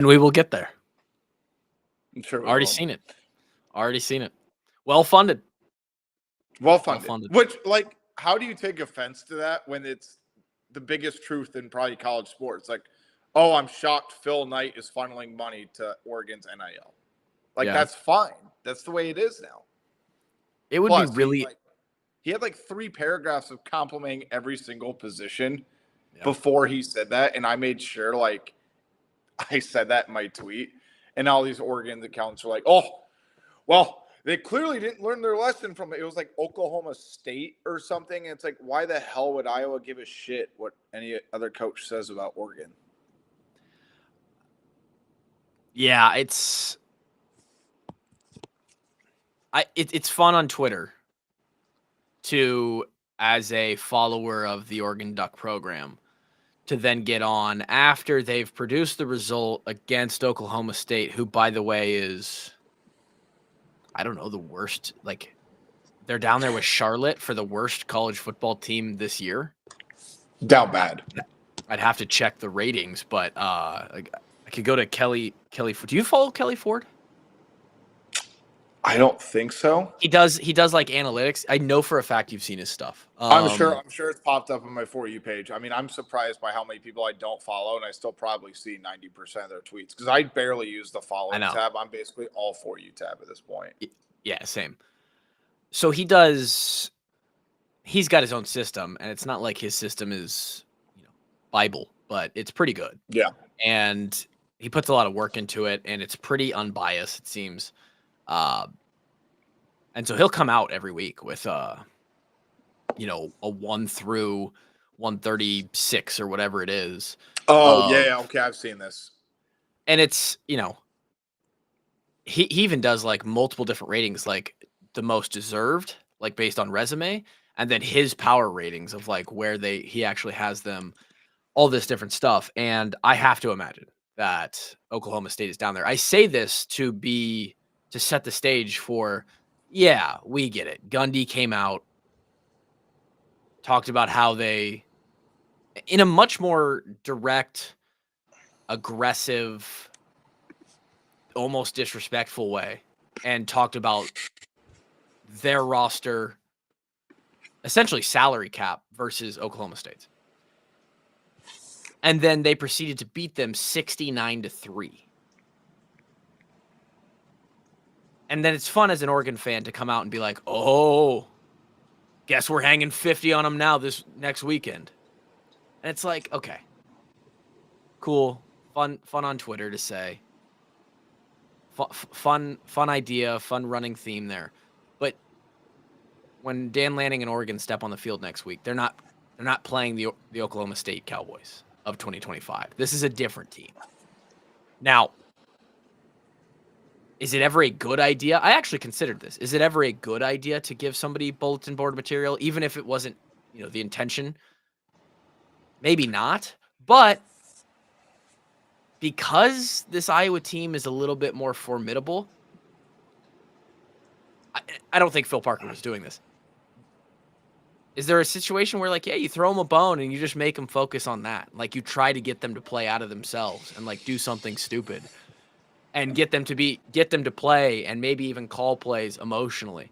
And we will get there. I'm sure we Already will. seen it. Already seen it. Well funded. Well funded. Which, like, how do you take offense to that when it's the biggest truth in probably college sports? Like, oh, I'm shocked Phil Knight is funneling money to Oregon's NIL. Like, Yeah. that's fine. That's the way it is now. It would Plus, be really. he had like 3 paragraphs of complimenting every single position before he said that, and I made sure, like, I said that in my tweet, and all these Oregon accounts were like, "Oh, well, they clearly didn't learn their lesson from it." It was like Oklahoma State or something. And it's like, why the hell would Iowa give a shit what any other coach says about Oregon? Yeah, it's fun on Twitter to, as a follower of the Oregon Duck program, to then get on after they've produced the result against Oklahoma State, who, by the way, is, I don't know, the worst. Like, they're down there with Charlotte for the worst college football team this year. Down bad. I'd have to check the ratings, but I could go to Kelly. Do you follow Kelly Ford? I don't think so. He does like analytics. I know for a fact you've seen his stuff. I'm sure it's popped up on my For You page. I mean, I'm surprised by how many people I don't follow, and I still probably see 90% of their tweets because I barely use the following tab. I'm basically all For You tab at this point. Yeah, same. So he's got his own system, and it's not like his system is, Bible, but it's pretty good. Yeah. And he puts a lot of work into it, and it's pretty unbiased, it seems. And so he'll come out every week with a 1 through 136 or whatever it is. Oh, yeah, okay, I've seen this. And it's, he even does like multiple different ratings, like the most deserved, like based on resume, and then his power ratings of like where he actually has them, all this different stuff. And I have to imagine that Oklahoma State is down there. I say this to set the stage for, yeah, we get it. Gundy came out, talked about how they, in a much more direct, aggressive, almost disrespectful way, and talked about their roster, essentially salary cap versus Oklahoma State's. And then they proceeded to beat them 69-3. And then it's fun as an Oregon fan to come out and be like, oh, guess we're hanging 50 on them now this next weekend. And it's like, okay, cool, fun on Twitter to say. Fun idea, fun running theme there. But when Dan Lanning and Oregon step on the field next week, they're not playing the Oklahoma State Cowboys of 2025. This is a different team. Now, is it ever a good idea? I actually considered this. Is it ever a good idea to give somebody bulletin board material, even if it wasn't, the intention? Maybe not. But because this Iowa team is a little bit more formidable, I don't think Phil Parker was doing this. Is there a situation where, like, yeah, you throw them a bone and you just make them focus on that? Like, you try to get them to play out of themselves and, like, do something stupid and get them to play and maybe even call plays emotionally.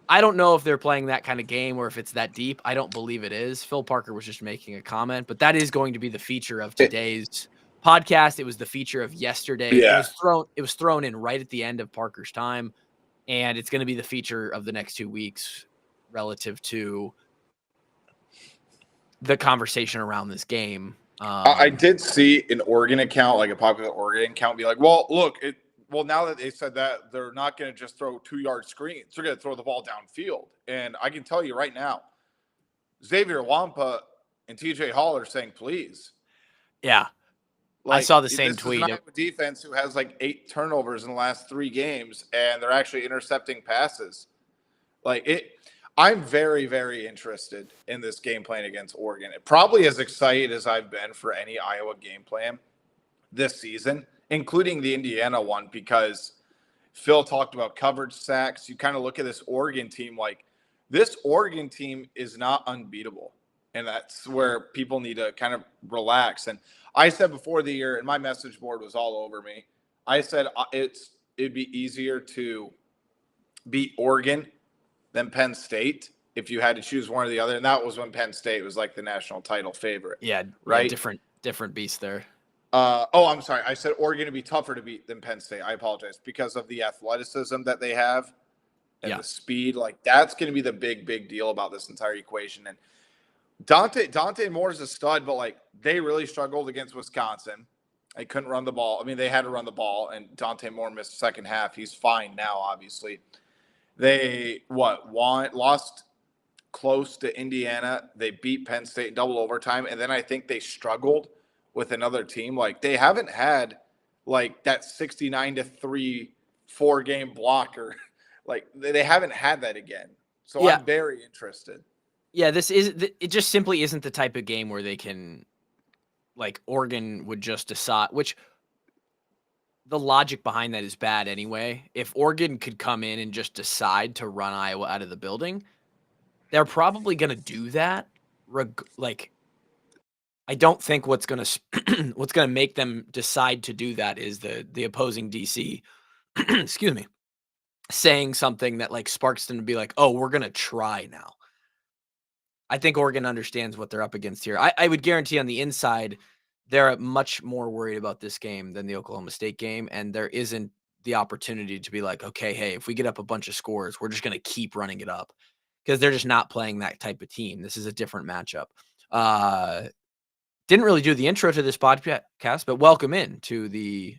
I don't know if they're playing that kind of game or if it's that deep. I don't believe it is. Phil Parker was just making a comment, but that is going to be the feature of today's podcast. It was the feature of yesterday. Yeah. It was thrown in right at the end of Parker's time, and it's going to be the feature of the next 2 weeks relative to the conversation around this game. I did see an Oregon account, like a popular Oregon account, be like, well, look, now that they said that, they're not going to just throw 2-yard screens. They're going to throw the ball downfield. And I can tell you right now, Xavier Wampa and TJ Hall are saying, please. Yeah. Like, I saw the same tweet. This is a defense who has like 8 turnovers in the last 3 games, and they're actually intercepting passes. I'm very, very interested in this game plan against Oregon. Probably as excited as I've been for any Iowa game plan this season, including the Indiana one, because Phil talked about coverage sacks. You kind of look at this Oregon team, like, this Oregon team is not unbeatable. And that's where people need to kind of relax. And I said before the year, and my message board was all over me, I said it'd be easier to beat Oregon than Penn State if you had to choose one or the other. And that was when Penn State was like the national title favorite. Yeah, right. Yeah, different beast there. I'm sorry. I said Oregon would be tougher to beat than Penn State. I apologize, because of the athleticism that they have and the speed. Like, that's going to be the big deal about this entire equation. And Dante Moore is a stud, but like, they really struggled against Wisconsin. They couldn't run the ball. I mean, they had to run the ball, and Dante Moore missed the second half. He's fine now, obviously. They lost close to Indiana. They beat Penn State in double overtime, and then I think they struggled with another team. Like, they haven't had like that 69-3 4-game blocker. Like, they haven't had that again. So I'm very interested. Yeah, it just simply isn't the type of game where they can, like, Oregon would just decide, which the logic behind that is bad anyway. If Oregon could come in and just decide to run Iowa out of the building, they're probably going to do that. Like, I don't think what's going to make them decide to do that is the opposing DC, excuse me, saying something that like sparks them to be like, oh, we're going to try now. I think Oregon understands what they're up against here. I would guarantee on the inside, they're much more worried about this game than the Oklahoma State game. And there isn't the opportunity to be like, okay, hey, if we get up a bunch of scores, we're just going to keep running it up, because they're just not playing that type of team. This is a different matchup. Didn't really do the intro to this podcast, but welcome in to the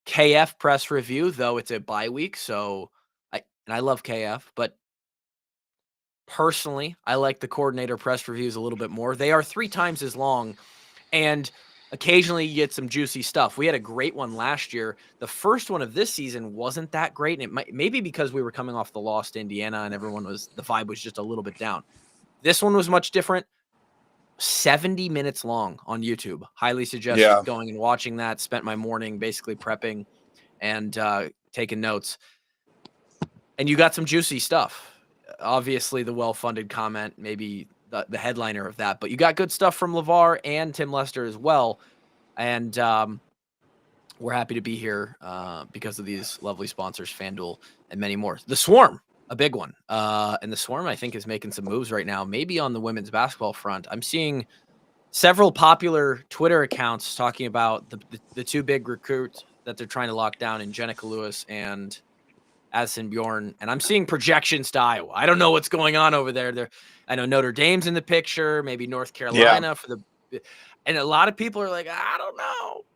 KF press review, though it's a bye week. So I love KF, but personally, I like the coordinator press reviews a little bit more. They are 3 times as long, and occasionally you get some juicy stuff. We had a great one last year. The first one of this season wasn't that great, and it maybe because we were coming off the loss to Indiana and the vibe was just a little bit down. This one was much different. 70 minutes long on YouTube. Highly suggest going and watching that. Spent my morning basically prepping and taking notes. And you got some juicy stuff. Obviously, the well-funded comment, maybe the headliner of that, but you got good stuff from LeVar and Tim Lester as well. And we're happy to be here because of these lovely sponsors, FanDuel and many more. The Swarm, a big one. And the Swarm, I think, is making some moves right now, maybe on the women's basketball front. I'm seeing several popular Twitter accounts talking about the 2 big recruits that they're trying to lock down in Jenica Lewis and Addison Bjorn, and I'm seeing projections to Iowa. I don't know what's going on over there. I know Notre Dame's in the picture, maybe North Carolina and a lot of people are like, I don't know.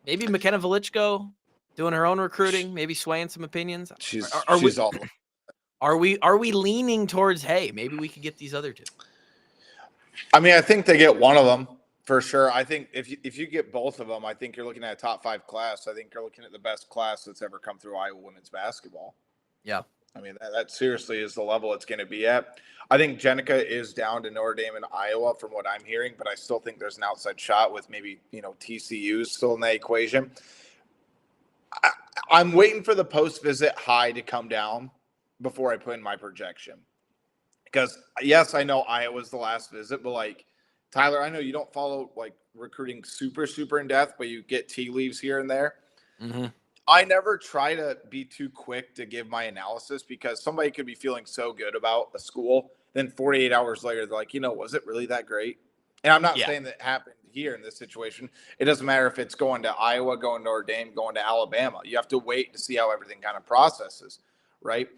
Maybe McKenna Velichko doing her own recruiting, maybe swaying some opinions. Are we leaning towards, hey, maybe we could get these other 2? I mean, I think they get one of them for sure. I think if you get both of them, I think you're looking at a top 5 class. I think you're looking at the best class that's ever come through Iowa women's basketball. Yeah. I mean, that seriously is the level it's going to be at. I think Jenica is down to Notre Dame and Iowa from what I'm hearing, but I still think there's an outside shot with maybe, TCU still in that equation. I'm waiting for the post-visit high to come down before I put in my projection. Because, yes, I know Iowa's the last visit, but, like, Tyler, I know you don't follow, like, recruiting super in depth, but you get tea leaves here and there. Mm-hmm. I never try to be too quick to give my analysis, because somebody could be feeling so good about a school, then 48 hours later, they're like, was it really that great? And I'm not saying that happened here in this situation. It doesn't matter if it's going to Iowa, going to Notre Dame, going to Alabama. You have to wait to see how everything kind of processes, right?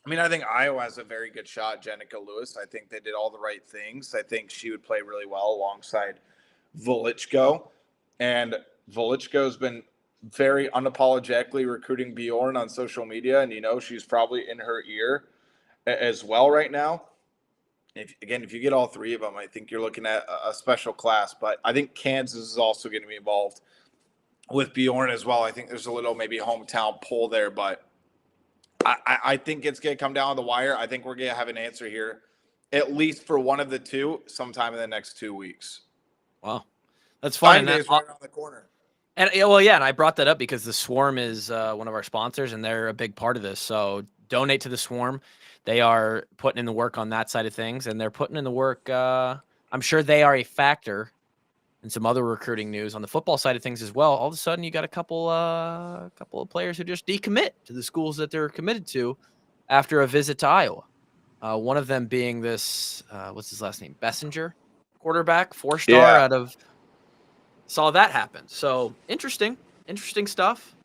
I mean, I think Iowa has a very good shot. Jenica Lewis, I think they did all the right things. I think she would play really well alongside Velichko. And Velichko's been very unapologetically recruiting Bjorn on social media. And, she's probably in her ear as well right now. If you get all 3 of them, I think you're looking at a special class. But I think Kansas is also going to be involved with Bjorn as well. I think there's a little maybe hometown pull there, but I think it's going to come down to the wire. I think we're going to have an answer here, at least for one of the 2, sometime in the next 2 weeks. Wow. That's fun. Days right around the corner. And and I brought that up because the Swarm is one of our sponsors, and they're a big part of this. So donate to the Swarm. They are putting in the work on that side of things, and they're putting in the work. I'm sure they are a factor in some other recruiting news on the football side of things as well. All of a sudden, you got a couple of players who just decommit to the schools that they're committed to after a visit to Iowa. One of them being this, what's his last name? Bessinger, quarterback, 4-star out of. Saw that happen. So interesting stuff.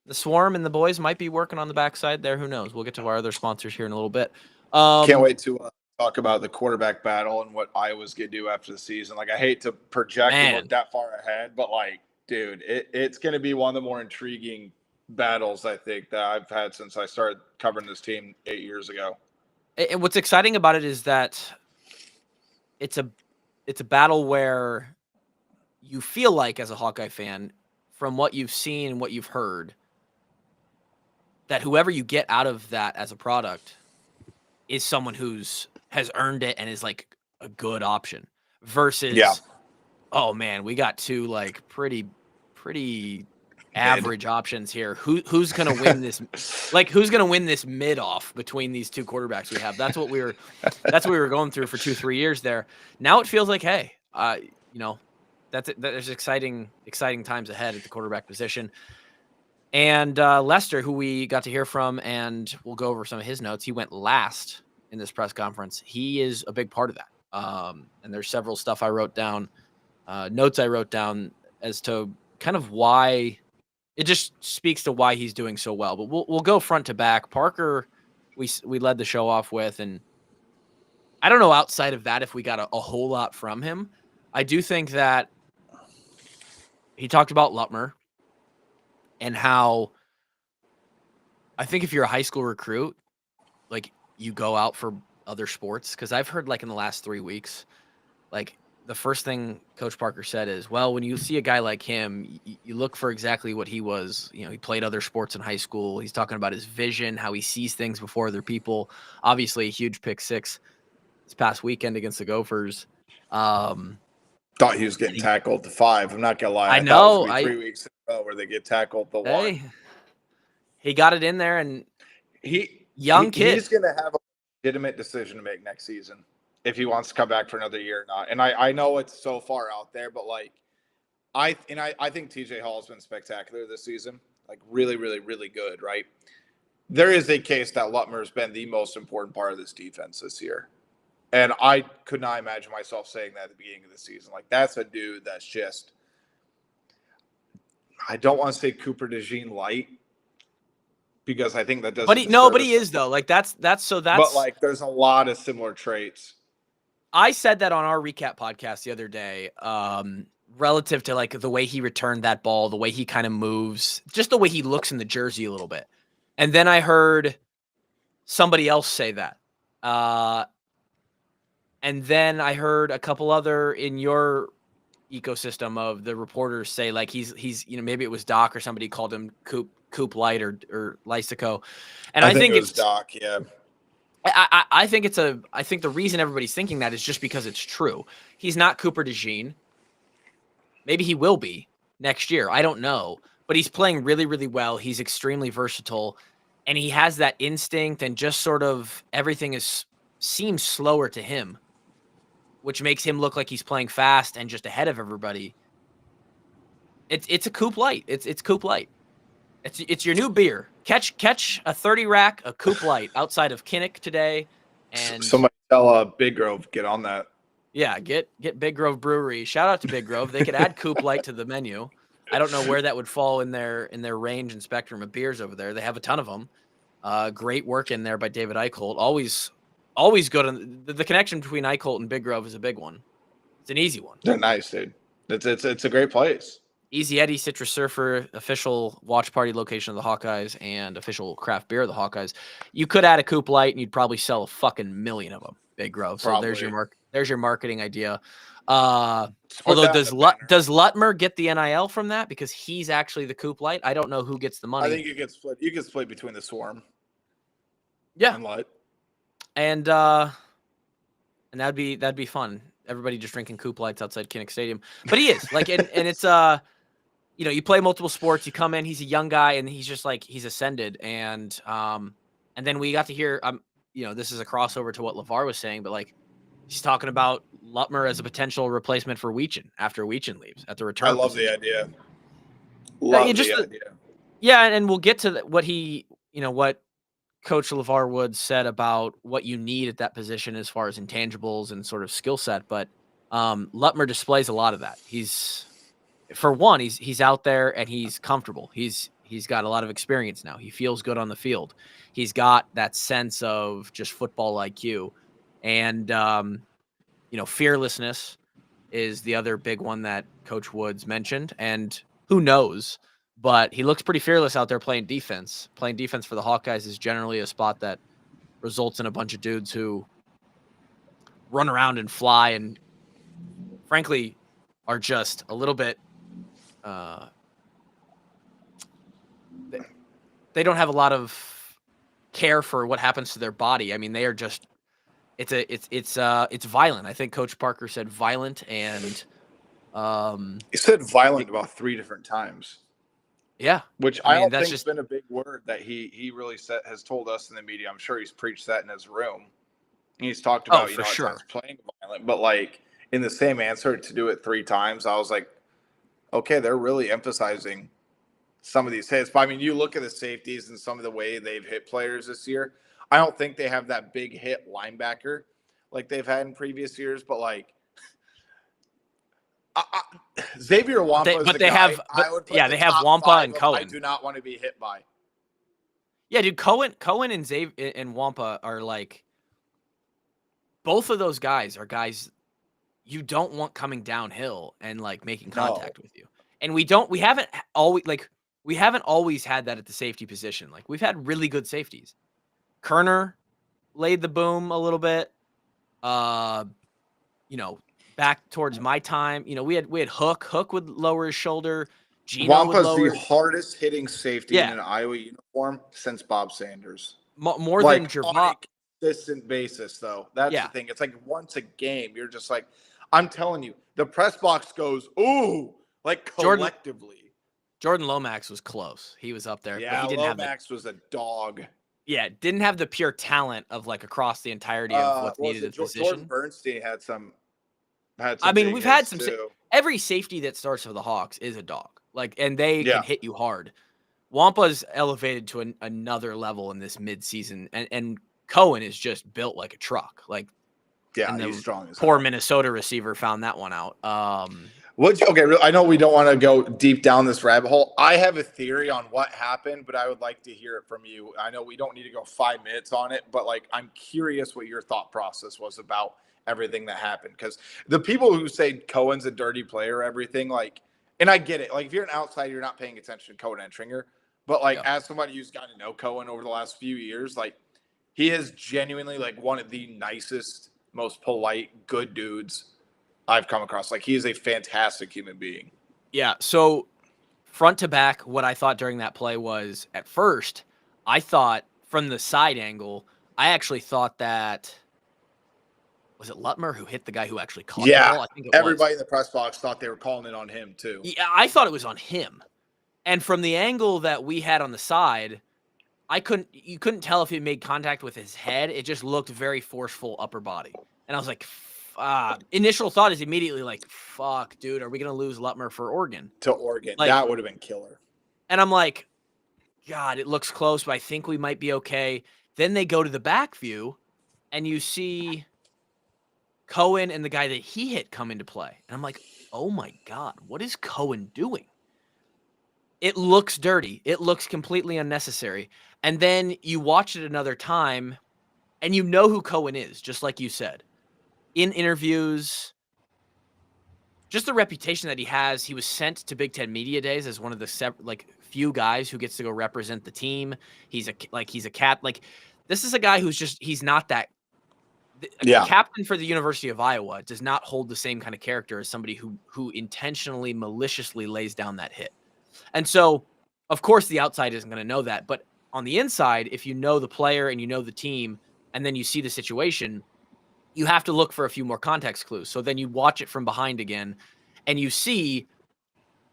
The Swarm and the boys might be working on the backside there. Who knows? We'll get to our other sponsors here in a little bit. Can't wait to talk about the quarterback battle and what Iowa's going to do after the season. Like, I hate to project and look that far ahead, but like, dude, it's going to be one of the more intriguing battles, I think, that I've had since I started covering this team 8 years ago. And what's exciting about it is that it's a battle where you feel like, as a Hawkeye fan, from what you've seen and what you've heard, that whoever you get out of that as a product is someone has earned it and is like a good option versus, oh man, we got two like pretty average options here. Who's going to win this? Like, who's going to win this mid off between these two quarterbacks we have? That's what we were going through for 2-3 years there. Now it feels like, hey, there's exciting times ahead at the quarterback position. And Lester, who we got to hear from, and we'll go over some of his notes. He went last in this press conference. He is a big part of that. And there's several stuff I wrote down, notes I wrote down as to kind of why it just speaks to why he's doing so well. But we'll go front to back. Parker, we led the show off with, and I don't know outside of that if we got a whole lot from him. I do think that he talked about Lutmer and how I think if you're a high school recruit, like, you go out for other sports. Because I've heard, like, in the last 3 weeks, like, the first thing Coach Parker said is, well, when you see a guy like him, you look for exactly what he was. You know, he played other sports in high school. He's talking about his vision, how he sees things before other people. Obviously, a huge pick six this past weekend against the Gophers. Thought he was getting tackled to 5. I'm not gonna lie. I know. Thought it was 3 weeks in a row where they get tackled to 1. He got it in there, and kid. He's gonna have a legitimate decision to make next season if he wants to come back for another year or not. And I know it's so far out there, but like, I think TJ Hall's been spectacular this season. Like, really, really, really good. Right? There is a case that Lutmer's been the most important part of this defense this year. And I could not imagine myself saying that at the beginning of the season. Like, that's a dude that's just, I don't want to say Cooper DeJean light, because I think that doesn't. But he is though. Like, that's. But like, there's a lot of similar traits. I said that on our recap podcast the other day, relative to like the way he returned that ball, the way he kind of moves, just the way he looks in the jersey a little bit. And then I heard somebody else say that. And then I heard a couple other in your ecosystem of the reporters say, like, he's maybe it was Doc or somebody called him Coop Light or Lysico. And I think it was Doc, yeah. I think the reason everybody's thinking that is just because it's true. He's not Cooper DeJean. Maybe he will be next year. I don't know. But he's playing really, really well. He's extremely versatile. And he has that instinct, and just sort of everything seems slower to him, which makes him look like he's playing fast and just ahead of everybody. It's a Coop Light. It's Coop Light. It's your new beer. Catch a 30 rack, a Coop Light outside of Kinnick today. And somebody tell Big Grove, get on that. Yeah, get Big Grove Brewery. Shout out to Big Grove. They could add Coop Light to the menu. I don't know where that would fall in their range and spectrum of beers over there. They have a ton of them. Great work in there by David Eickholt. Always good. The connection between Eickholt and Big Grove is a big one. It's an easy one. They're nice, dude. It's a great place. Easy Eddie Citrus Surfer, official watch party location of the Hawkeyes and official craft beer of the Hawkeyes. You could add a Coop Light and you'd probably sell a fucking million of them. Big Grove. So there's your marketing idea. Although does Lutmer get the NIL from that because he's actually the Coop Light? I don't know who gets the money. I think you get split. You get split between the Swarm. Yeah. And Light. And that'd be fun. Everybody just drinking Coop Lights outside Kinnick Stadium. But he is like, and it's you play multiple sports. You come in. He's a young guy, and he's just like he's ascended. And And then we got to hear, this is a crossover to what LeVar was saying, but like he's talking about Lutmer as a potential replacement for Weechin after Weechin leaves at the return. I love the idea. Yeah, and we'll get to what Coach LeVar Woods said about what you need at that position as far as intangibles and sort of skill set. But Lutmer displays a lot of that. He's out there and he's comfortable. He's got a lot of experience now. He feels good on the field. He's got that sense of just football IQ, and fearlessness is the other big one that Coach Woods mentioned. And who knows? But he looks pretty fearless out there playing defense. Playing defense for the Hawkeyes is generally a spot that results in a bunch of dudes who run around and fly and, frankly, are just a little bit they don't have a lot of care for what happens to their body. I mean, they are just it's violent. I think Coach Parker said violent, and he said violent about 3 different times. Yeah, which I don't think has been a big word that he really has told us in the media. I'm sure he's preached that in his room. He's talked about playing violent, but like in the same answer to do it 3 times, I was like, okay, they're really emphasizing some of these hits. But I mean, you look at the safeties and some of the way they've hit players this year. I don't think they have that big hit linebacker like they've had in previous years, but like. Xavier Wampa, they have Wampa and Cohen. I do not want to be hit by. Yeah, dude, Cohen and Xavier and Wampa are like, both of those guys are guys you don't want coming downhill and like making contact with you. And we haven't always had that at the safety position. Like we've had really good safeties. Kerner laid the boom a little bit. Back towards my time, we had Hook. Hook would lower his shoulder. Gino Wampa's the hardest hitting safety in an Iowa uniform since Bob Sanders. More than Gervais. On a consistent basis, though. That's the thing. It's like once a game, you're just like, I'm telling you, the press box goes, ooh, like collectively. Jordan Lomax was close. He was up there. Yeah, but he didn't Lomax was a dog. Yeah, didn't have the pure talent of like across the entirety of what's needed in position. Jordan Bernstein had some. We've had some. Every safety that starts for the Hawks is a dog. Like, and they can hit you hard. Wampa's elevated to another level in this midseason, and Cohen is just built like a truck. Like, he's strong. Poor Minnesota receiver found that one out. I know we don't want to go deep down this rabbit hole. I have a theory on what happened, but I would like to hear it from you. I know we don't need to go 5 minutes on it, but like, I'm curious what your thought process was about everything that happened, because the people who say Cohen's a dirty player, everything, like, and I get it. Like, if you're an outsider, you're not paying attention to Cohen Entringer, but like, as somebody who's gotten to know Cohen over the last few years, like, he is genuinely like one of the nicest, most polite, good dudes I've come across. Like, he is a fantastic human being. Yeah. So front to back, what I thought during that play was, at first, I thought from the side angle, I actually thought that. Was it Lutmer who hit the guy who actually caught the ball? I think everybody in the press box thought they were calling it on him too. Yeah, I thought it was on him. And from the angle that we had on the side, you couldn't tell if he made contact with his head. It just looked very forceful upper body. And I was like, initial thought is immediately like, fuck, dude, are we going to lose Lutmer for Oregon? To Oregon. Like, that would have been killer. And I'm like, God, it looks close, but I think we might be okay. Then they go to the back view, and you see Cohen and the guy that he hit come into play. And I'm like, oh my God, what is Cohen doing? It looks dirty. It looks completely unnecessary. And then you watch it another time and you know who Cohen is, just like you said. In interviews, just the reputation that he has. He was sent to Big Ten Media Days as one of the few guys who gets to go represent the team. He's a cat. Like, this is a guy he's not that. A captain for the University of Iowa does not hold the same kind of character as somebody who intentionally, maliciously lays down that hit. And so, of course, the outside isn't going to know that. But on the inside, if you know the player and you know the team, and then you see the situation, you have to look for a few more context clues. So then you watch it from behind again, and you see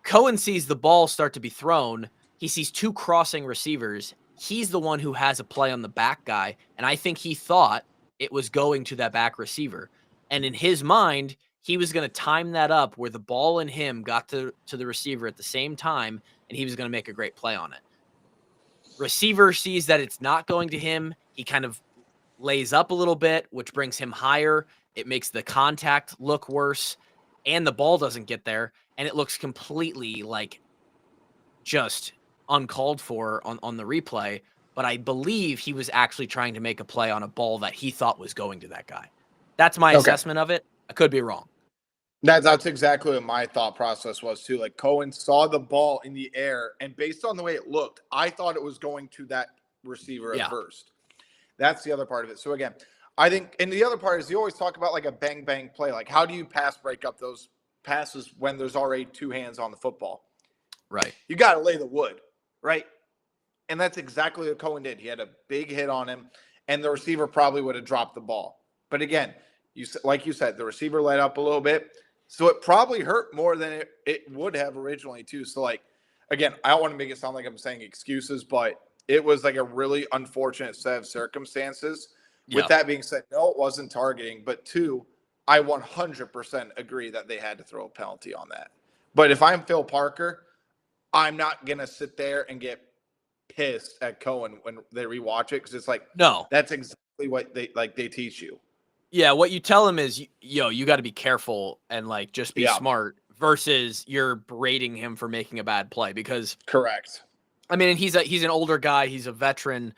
Cohen sees the ball start to be thrown. He sees 2 crossing receivers, he's the one who has a play on the back guy, and I think he thought it was going to that back receiver. And in his mind, he was going to time that up where the ball and him got to the receiver at the same time, and he was going to make a great play on it. Receiver sees that it's not going to him. He kind of lays up a little bit, which brings him higher. It makes the contact look worse, and the ball doesn't get there, and it looks completely like just uncalled for on the replay. But I believe he was actually trying to make a play on a ball that he thought was going to that guy. That's my assessment of it. I could be wrong. That's exactly what my thought process was too. Like Cohen saw the ball in the air, and based on the way it looked, I thought it was going to that receiver at first. That's the other part of it. So again, I think, and the other part is you always talk about like a bang bang play. Like how do you pass break up those passes when there's already two hands on the football? Right. You got to lay the wood, right? And that's exactly what Cohen did. He had a big hit on him, and the receiver probably would have dropped the ball. But again, like you said, the receiver let up a little bit. So it probably hurt more than it would have originally too. So like, again, I don't want to make it sound like I'm saying excuses, but it was like a really unfortunate set of circumstances. With that being said, no, it wasn't targeting. But two, I 100% agree that they had to throw a penalty on that. But if I'm Phil Parker, I'm not going to sit there and get pissed at Cohen when they rewatch it because it's like, no, that's exactly what they teach you. Yeah, what you tell him is, you got to be careful and like just be smart versus you're berating him for making a bad play because correct. I mean, he's an older guy, he's a veteran,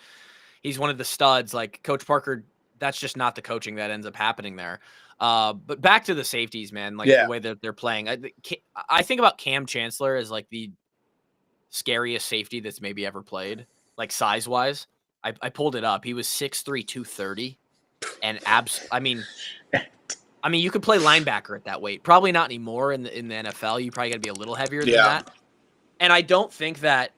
he's one of the studs. Like Coach Parker, that's just not the coaching that ends up happening there. But back to the safeties, man, like the way that they're playing. I think about Cam Chancellor as like the scariest safety that's maybe ever played, like size wise. I pulled it up. He was 6'3", 230. And I mean, you could play linebacker at that weight. Probably not anymore in the NFL. You probably got to be a little heavier than that. And I don't think that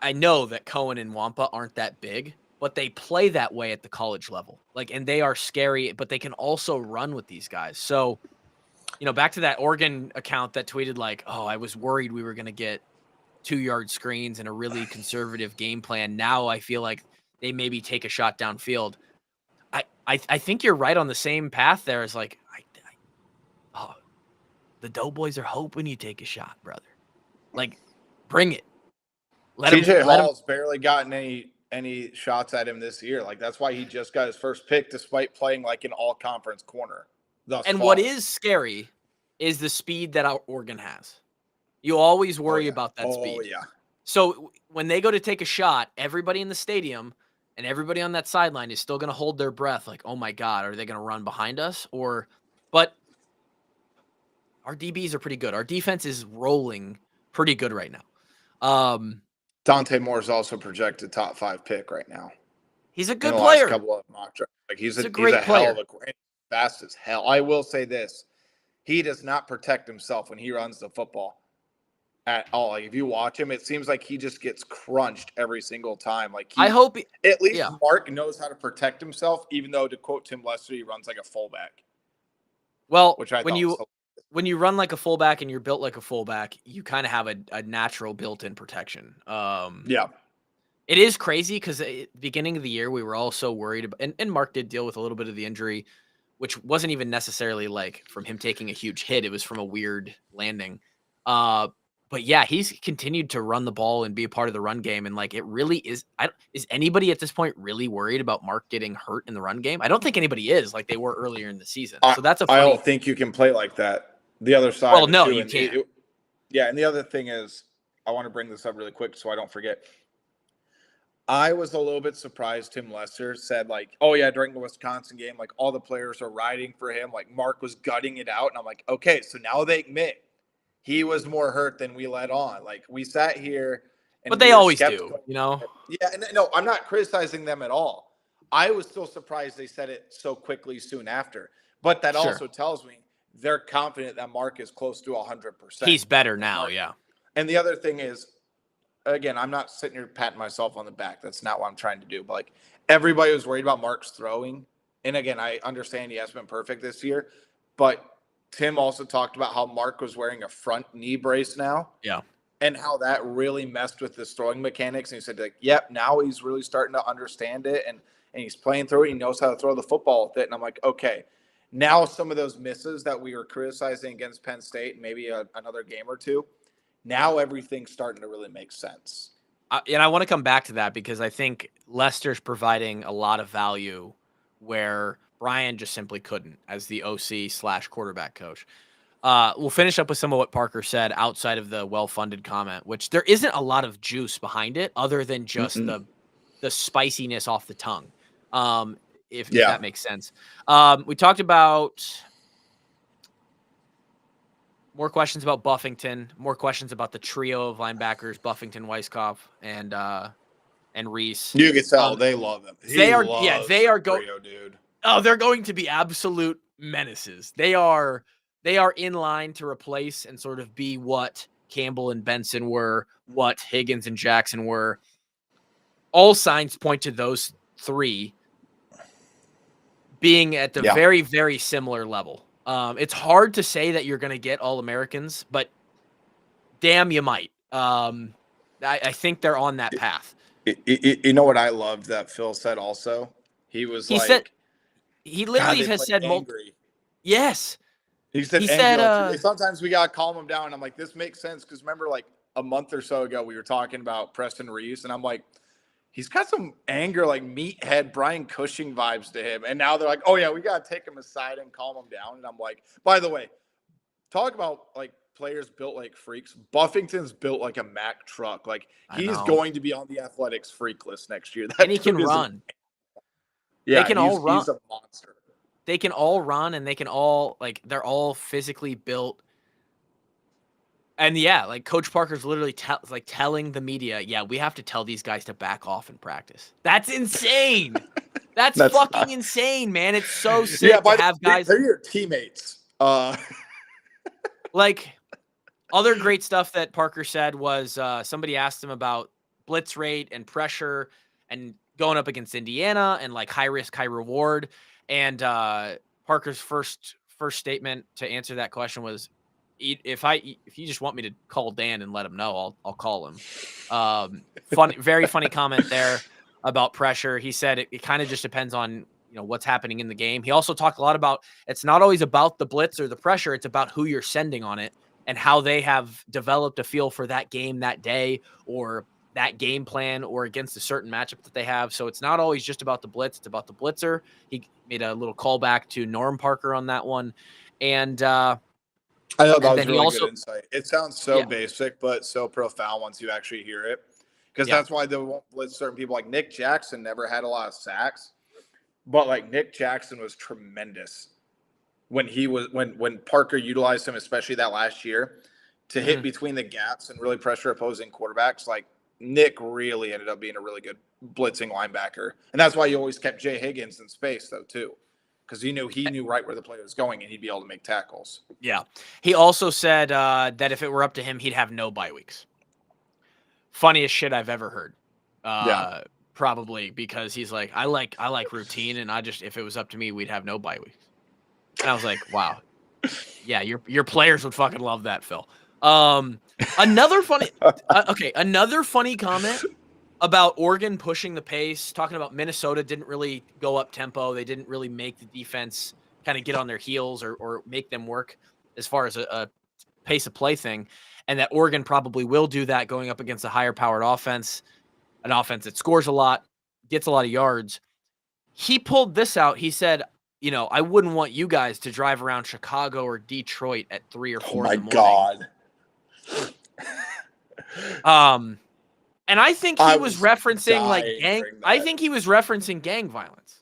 I know that Cohen and Wampa aren't that big, but they play that way at the college level. Like, and they are scary, but they can also run with these guys. So, back to that Oregon account that tweeted like, "Oh, I was worried we were going to get 2-yard screens and a really conservative game plan. Now I feel like they maybe take a shot downfield." I think you're right on the same path there. It's like, the Doughboys are hoping you take a shot, brother. Like, bring it. TJ Hall's barely gotten any shots at him this year. Like, that's why he just got his first pick despite playing like an all-conference corner thus far. What is scary is the speed that our Oregon has. You always worry about that speed. Oh, yeah. So when they go to take a shot, everybody in the stadium – and everybody on that sideline is still going to hold their breath like, oh, my God, are they going to run behind us? But our DBs are pretty good. Our defense is rolling pretty good right now. Dante Moore is also projected top 5 pick right now. He's a good player. Last couple of mock drafts. Like he's a great player. Hell of a fast as hell. I will say this. He does not protect himself when he runs the football at all. Like if you watch him, it seems like he just gets crunched every single time. Like I hope at least Mark knows how to protect himself, even though to quote Tim Lester, he runs like a fullback. Well, which I when you run like a fullback and you're built like a fullback, you kind of have a natural built-in protection. It is crazy because at the beginning of the year we were all so worried about, and Mark did deal with a little bit of the injury, which wasn't even necessarily like from him taking a huge hit. It was from a weird landing. But yeah, he's continued to run the ball and be a part of the run game. And like, it really is. Is anybody at this point really worried about Mark getting hurt in the run game? I don't think anybody is like they were earlier in the season. So that's I don't think you can play like that. The other side. Well, no, you can't. And the other thing is, I want to bring this up really quick so I don't forget. I was a little bit surprised Tim Lester said like, oh yeah, during the Wisconsin game, like all the players are riding for him. Like Mark was gutting it out. And I'm like, okay, so now they admit he was more hurt than we let on. Like we sat here, but they always do, Yeah, and no, I'm not criticizing them at all. I was still surprised they said it so quickly soon after. But that also tells me they're confident that Mark is close to 100%. He's better now, yeah. And the other thing is, again, I'm not sitting here patting myself on the back. That's not what I'm trying to do. But like everybody was worried about Mark's throwing, and again, I understand he hasn't been perfect this year, but Tim also talked about how Mark was wearing a front knee brace now. Yeah. and how that really messed with his throwing mechanics. And he said, like, yep, now he's really starting to understand it, and he's playing through it. He knows how to throw the football with it. And I'm like, okay, now some of those misses that we were criticizing against Penn State, and maybe another game or two, now everything's starting to really make sense. And I want to come back to that because I think Lester's providing a lot of value where Brian just simply couldn't as the OC/quarterback coach. We'll finish up with some of what Parker said outside of the well-funded comment, which there isn't a lot of juice behind it other than just the spiciness off the tongue. If that makes sense. We talked about more questions about Buffington, more questions about the trio of linebackers, Buffington, Weiskopf, and Reese. You can tell they love him. They are going, dude. Oh, they're going to be absolute menaces. They are in line to replace and sort of be what Campbell and Benson were, what Higgins and Jackson were. All signs point to those three being at the very, very similar level. It's hard to say that you're going to get All-Americans, but damn, you might. I think they're on that path. You know what I loved that Phil said also? He literally has said angry. Yes. He said sometimes we got to calm him down. I'm like, this makes sense because remember, like a month or so ago, we were talking about Preston Reeves, and I'm like, he's got some anger, like meathead Brian Cushing vibes to him. And now they're like, oh, yeah, we got to take him aside and calm him down. And I'm like, by the way, talk about like players built like freaks. Buffington's built like a Mack truck. Like he's going to be on the athletics freak list next year. And he can run. Yeah, they can all run. He's a monster. They can all run and they can all they're all physically built. And yeah, like Coach Parker's literally telling the media, yeah, we have to tell these guys to back off in practice. That's insane. That's fucking insane, man. It's so sick to have guys. They're your teammates. Like other great stuff that Parker said was somebody asked him about blitz rate and pressure and going up against Indiana and like high risk, high reward. And Parker's first statement to answer that question was, if you just want me to call Dan and let him know, I'll call him. Very funny comment there about pressure. He said it kind of just depends on what's happening in the game. He also talked a lot about it's not always about the blitz or the pressure. It's about who you're sending on it and how they have developed a feel for that game that day or that game plan or against a certain matchup that they have. So it's not always just about the blitz. It's about the blitzer. He made a little callback to Norm Parker on that one. And I know that was really good insight. It sounds so basic, but so profound once you actually hear it. Because that's why they won't blitz certain people. Like Nick Jackson never had a lot of sacks, but like Nick Jackson was tremendous when when Parker utilized him, especially that last year, to hit between the gaps and really pressure opposing quarterbacks. Like Nick really ended up being a really good blitzing linebacker, and that's why you always kept Jay Higgins in space though too. Because he knew right where the player was going, and he'd be able to make tackles. Yeah. He also said that if it were up to him, he'd have no bye weeks. Funniest shit I've ever heard. Probably because he's like, I like routine, and if it was up to me, we'd have no bye weeks. And I was like, wow. Yeah, your players would fucking love that, Phil. Another funny comment about Oregon pushing the pace, talking about Minnesota didn't really go up tempo. They didn't really make the defense kind of get on their heels or make them work as far as a pace of play thing. And that Oregon probably will do that going up against a higher powered offense, an offense that scores a lot, gets a lot of yards. He pulled this out. He said, I wouldn't want you guys to drive around Chicago or Detroit at 3 or 4 in the morning. Oh my God. And I think he was referencing gang violence.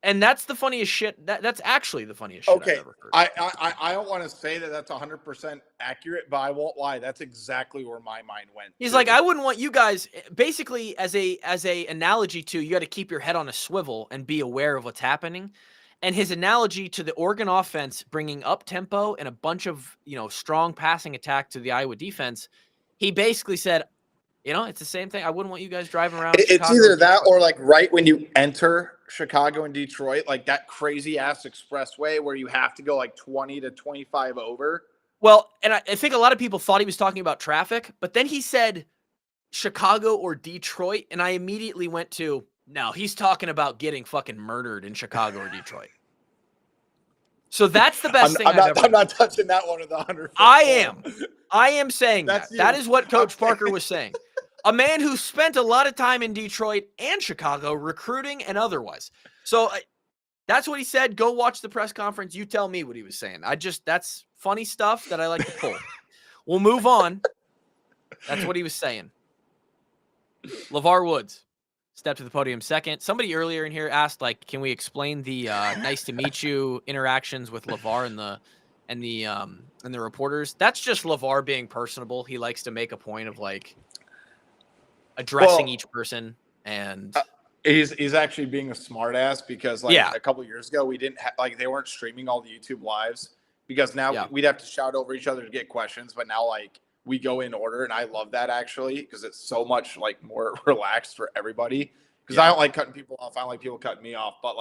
And that's the funniest shit. That's actually the funniest shit I've ever heard. I don't want to say that that's 100% accurate, but I won't lie. That's exactly where my mind went. He's like, I wouldn't want you guys, basically as a analogy to, you got to keep your head on a swivel and be aware of what's happening. And his analogy to the Oregon offense bringing up tempo and a bunch of, strong passing attack to the Iowa defense, he basically said, it's the same thing. I wouldn't want you guys driving around. It's either that or like right when you enter Chicago and Detroit, like that crazy ass expressway where you have to go like 20 to 25 over. Well, and I think a lot of people thought he was talking about traffic, but then he said Chicago or Detroit, and I immediately went to, no, he's talking about getting fucking murdered in Chicago or Detroit. So that's the best thing I'm not touching that one of the 100. I am saying That's that. That you. is what Coach Parker was saying. A man who spent a lot of time in Detroit and Chicago recruiting and otherwise. So that's what he said. Go watch the press conference. You tell me what he was saying. That's funny stuff that I like to pull. We'll move on. That's what he was saying. LeVar Woods stepped to the podium second. Somebody earlier in here asked, like, can we explain the nice to meet you interactions with LeVar and the reporters? That's just LeVar being personable. He likes to make a point of like addressing each person, and he's actually being a smart ass because a couple of years ago we didn't they weren't streaming all the YouTube lives because now we'd have to shout over each other to get questions, but now we go in order, and I love that actually because it's so much more relaxed for everybody. Because I don't like cutting people off. I don't like people cutting me off. But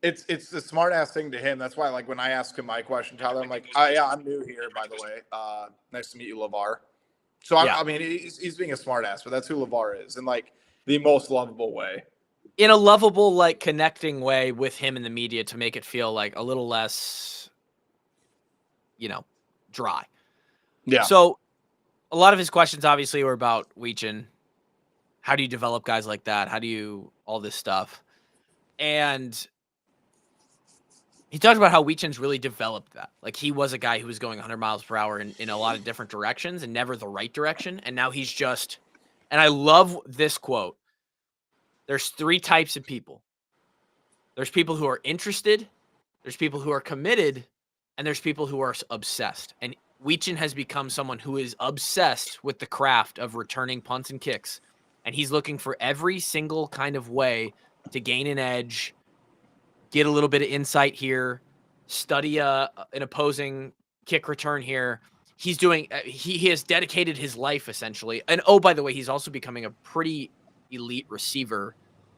it's the smart ass thing to him. That's why when I ask him my question, Tyler, I'm like, oh, yeah, I'm new here, by the way. Nice to meet you, LeVar. So I mean, he's being a smart ass, but that's who LeVar is in the most lovable way. In a lovable, connecting way with him and the media to make it feel a little less, dry. Yeah. So a lot of his questions obviously were about Weechin. How do you develop guys like that? How do you all this stuff? And he talked about how Weechin's really developed that. He was a guy who was going 100 miles per hour in a lot of different directions and never the right direction. And now he's just, and I love this quote. There's 3 types of people. There's people who are interested, there's people who are committed, and there's people who are obsessed. And Weechin has become someone who is obsessed with the craft of returning punts and kicks. And he's looking for every single kind of way to gain an edge, get a little bit of insight here, study an opposing kick return here. He's doing, he has dedicated his life essentially. And oh, by the way, he's also becoming a pretty elite receiver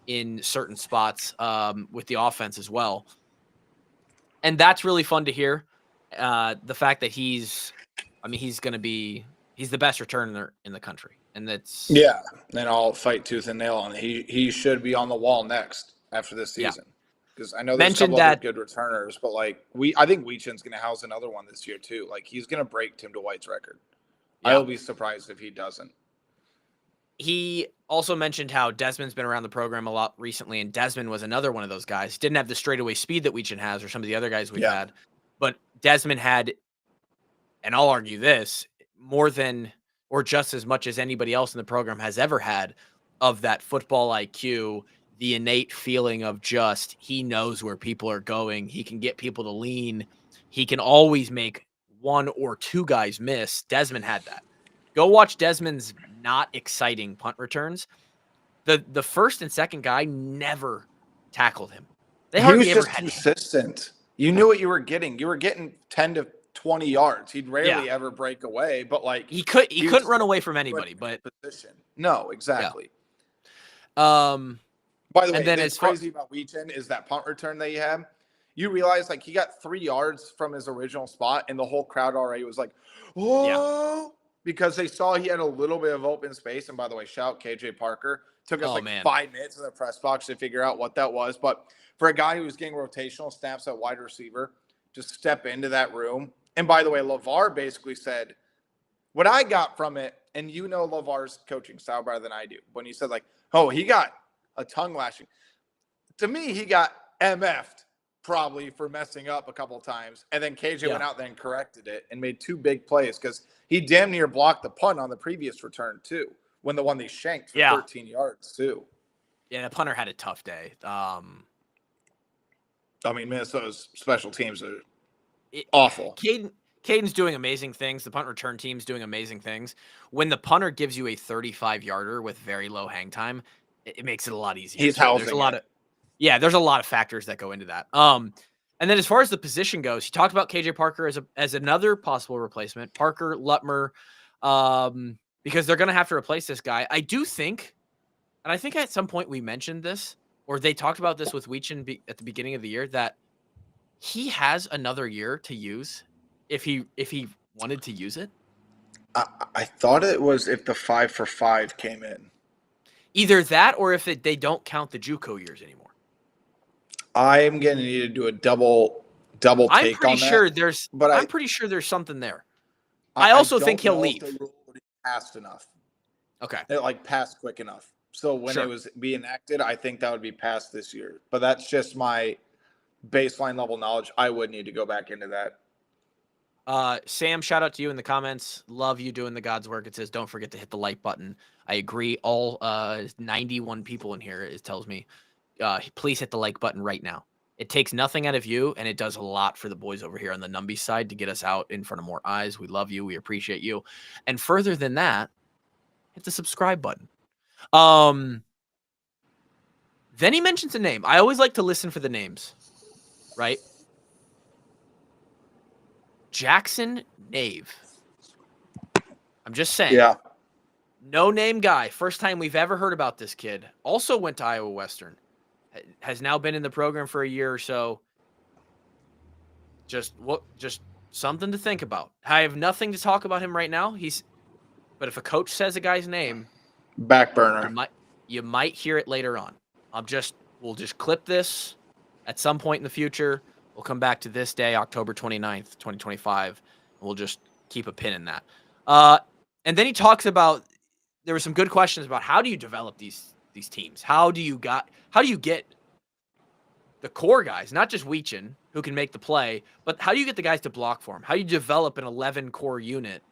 in certain spots with the offense as well. And that's really fun to hear. The fact that he's the best returner in the country. And that's and I'll fight tooth and nail on it. He should be on the wall next after this season. Because I know there's a couple other good returners, but I think Weechin's going to house another one this year too. He's going to break Tim DeWhite's record. I will be surprised if he doesn't. He also mentioned how Desmond's been around the program a lot recently, and Desmond was another one of those guys. Didn't have the straightaway speed that Weechin has or some of the other guys we've had, but Desmond had, and I'll argue this, more than or just as much as anybody else in the program has ever had of that football IQ, the innate feeling of just he knows where people are going. He can get people to lean. He can always make 1 or 2 guys miss. Desmond had that. Go watch Desmond's not exciting punt returns. The first and second guy never tackled him. He was just consistent. You knew what you were getting. You were getting 10 to 20 yards. He'd rarely ever break away, but he couldn't run away from anybody. But position. No, exactly. Yeah. By the way, what's crazy about Weechin is that punt return that he had. You realize he got 3 yards from his original spot, and the whole crowd already was like, "Whoa!" Because they saw he had a little bit of open space. And by the way, shout out KJ Parker. Took us 5 minutes in the press box to figure out what that was. But for a guy who was getting rotational snaps at wide receiver, just step into that room. And by the way, LeVar basically said, what I got from it, and LeVar's coaching style better than I do, when he said he got a tongue lashing. To me, he got MF'd probably for messing up a couple of times. And then KJ went out there and corrected it and made 2 big plays because he damn near blocked the punt on the previous return too, when the one they shanked for 13 yards too. Yeah, the punter had a tough day. Minnesota's special teams are awful. Caden's doing amazing things. The punt return team's doing amazing things. When the punter gives you a 35-yarder with very low hang time, it makes it a lot easier. He's housing there's a lot of factors that go into that. And then as far as the position goes, he talked about KJ Parker as another possible replacement. Parker, Lutmer, because they're going to have to replace this guy. I do think, and I think at some point we mentioned this, or they talked about this with Weechin at the beginning of the year, that he has another year to use if he wanted to use it. I thought it was if the 5-for-5 came in. Either that or if they don't count the JUCO years anymore. I'm going to need to do a double I'm take pretty on sure that. I'm pretty sure there's something there. I I also don't think he'll know leave. if the rule would be passed enough. Okay. It like passed quick enough. So when Sure. it was being enacted, I think that would be passed this year. But that's just my baseline level knowledge. I would need to go back into that. Sam, shout out to you in the comments. Love you doing the God's work. It says, don't forget to hit the like button. I agree. All 91 people in here, it tells me, please hit the like button right now. It takes nothing out of you, and it does a lot for the boys over here on the Numby side to get us out in front of more eyes. We love you. We appreciate you. And further than that, hit the subscribe button. Then he mentions a name. I always like to listen for the names, right? Jackson Nave. I'm just saying. Yeah. No name guy. First time we've ever heard about this kid. Also went to Iowa Western. Has now been in the program for a year or so. Just something to think about. I have nothing to talk about him right now. But if a coach says a guy's name, back burner. You might hear it later on. We'll just clip this at some point in the future. We'll come back to this day, October 29th, 2025, and we'll just keep a pin in that. And then he talks about, there were some good questions about how do you develop these teams? How do you get the core guys, not just Weechin, who can make the play, but how do you get the guys to block for him? How do you develop an 11 core unit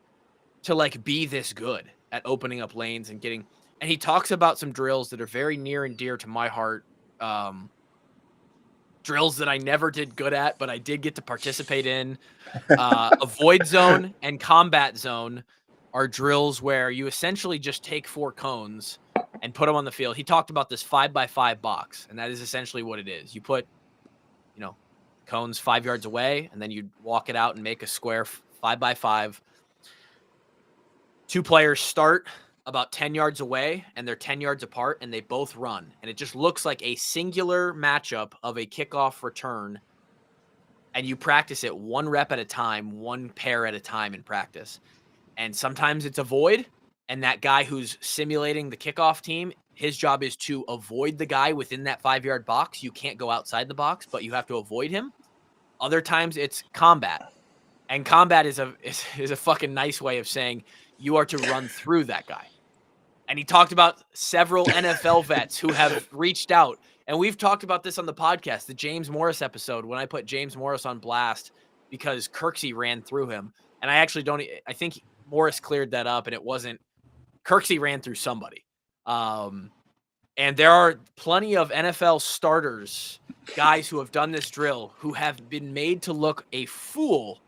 to like be this good at opening up lanes and getting, and he talks about some drills that are very near and dear to my heart. Drills that I never did good at, but I did get to participate in. Avoid zone and combat zone are drills where you essentially just take 4 cones and put them on the field. He talked about this 5x5 box, and that is essentially what it is. You put, cones 5 yards away, and then you walk it out and make a square 5x5. 2 players start about 10 yards away, and they're 10 yards apart, and they both run. And it just looks like a singular matchup of a kickoff return, and you practice it 1 rep at a time, 1 pair at a time in practice. And sometimes it's avoid, and that guy who's simulating the kickoff team, his job is to avoid the guy within that 5-yard box. You can't go outside the box, but you have to avoid him. Other times it's combat. And combat is a fucking nice way of saying you are to run through that guy. And he talked about several NFL vets who have reached out. And we've talked about this on the podcast, the James Morris episode, when I put James Morris on blast because Kirksey ran through him. And I think Morris cleared that up, and it wasn't, Kirksey ran through somebody. And there are plenty of NFL starters, guys who have done this drill, who have been made to look a fool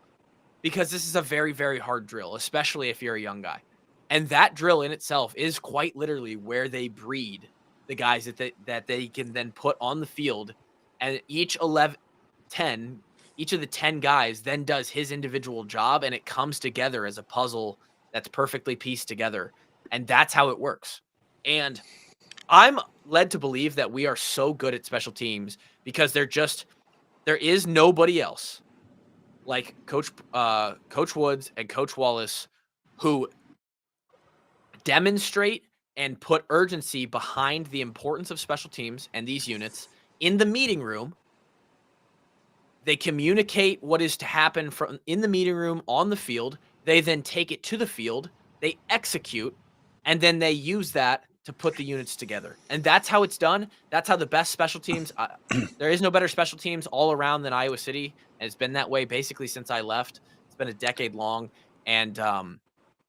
because this is a very, very hard drill, especially if you're a young guy. And that drill in itself is quite literally where they breed the guys that they can then put on the field. And each of the 10 guys then does his individual job, and it comes together as a puzzle that's perfectly pieced together. And that's how it works. And I'm led to believe that we are so good at special teams because there is nobody else like Coach Woods and Coach Wallace who demonstrate and put urgency behind the importance of special teams and these units in the meeting room. They communicate what is to happen from in the meeting room on the field. They then take it to the field, they execute, and then they use that to put the units together. And that's how it's done. That's how the best special teams, there is no better special teams all around than Iowa City. And it's been that way basically since I left. It's been a decade long, and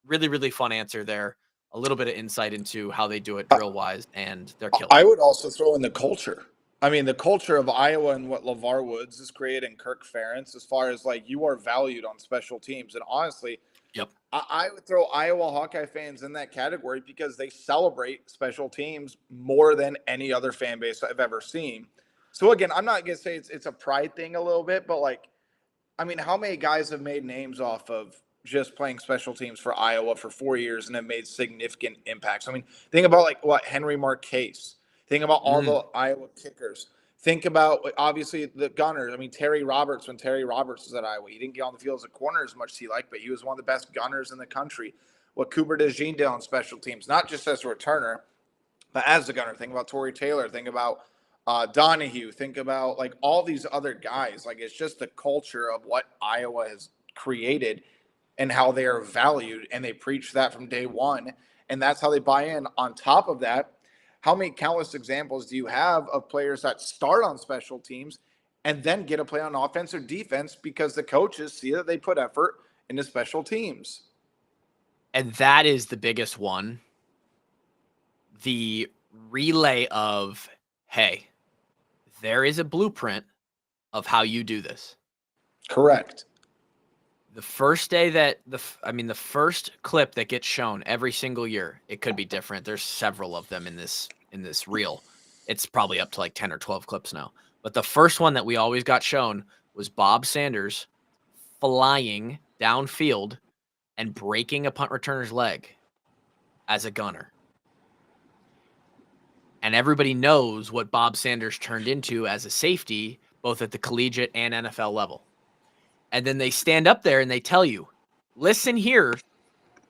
really, really fun answer there. A little bit of insight into how they do it drill-wise, and they're killing. I would also throw in the culture. I mean, the culture of Iowa and what LeVar Woods has created and Kirk Ferentz, as far as like you are valued on special teams. And honestly, yep, I would throw Iowa Hawkeye fans in that category because they celebrate special teams more than any other fan base I've ever seen. So again, I'm not going to say it's a pride thing a little bit, but like, I mean, how many guys have made names off of just playing special teams for Iowa for 4 years and have made significant impacts? I mean, think about like what Henry Marquez. Think about all the Iowa kickers. Think about, obviously, the gunners. I mean, Terry Roberts, when Terry Roberts was at Iowa, he didn't get on the field as a corner as much as he liked, but he was one of the best gunners in the country. What Cooper DeJean did on special teams, not just as a returner, but as a gunner. Think about Torrey Taylor. Think about Donahue. Think about like all these other guys. Like, it's just the culture of what Iowa has created and how they are valued, and they preach that from day one, and that's how they buy in. On top of that, how many countless examples do you have of players that start on special teams and then get a play on offense or defense because the coaches see that they put effort into special teams? And that is the biggest one. The relay of, hey, there is a blueprint of how you do this. Correct. The first day that the first clip that gets shown every single year, it could be different. There's several of them in this reel. It's probably up to like 10 or 12 clips now. But the first one that we always got shown was Bob Sanders flying downfield and breaking a punt returner's leg as a gunner. And everybody knows what Bob Sanders turned into as a safety, both at the collegiate and NFL level. And then they stand up there and they tell you, listen here,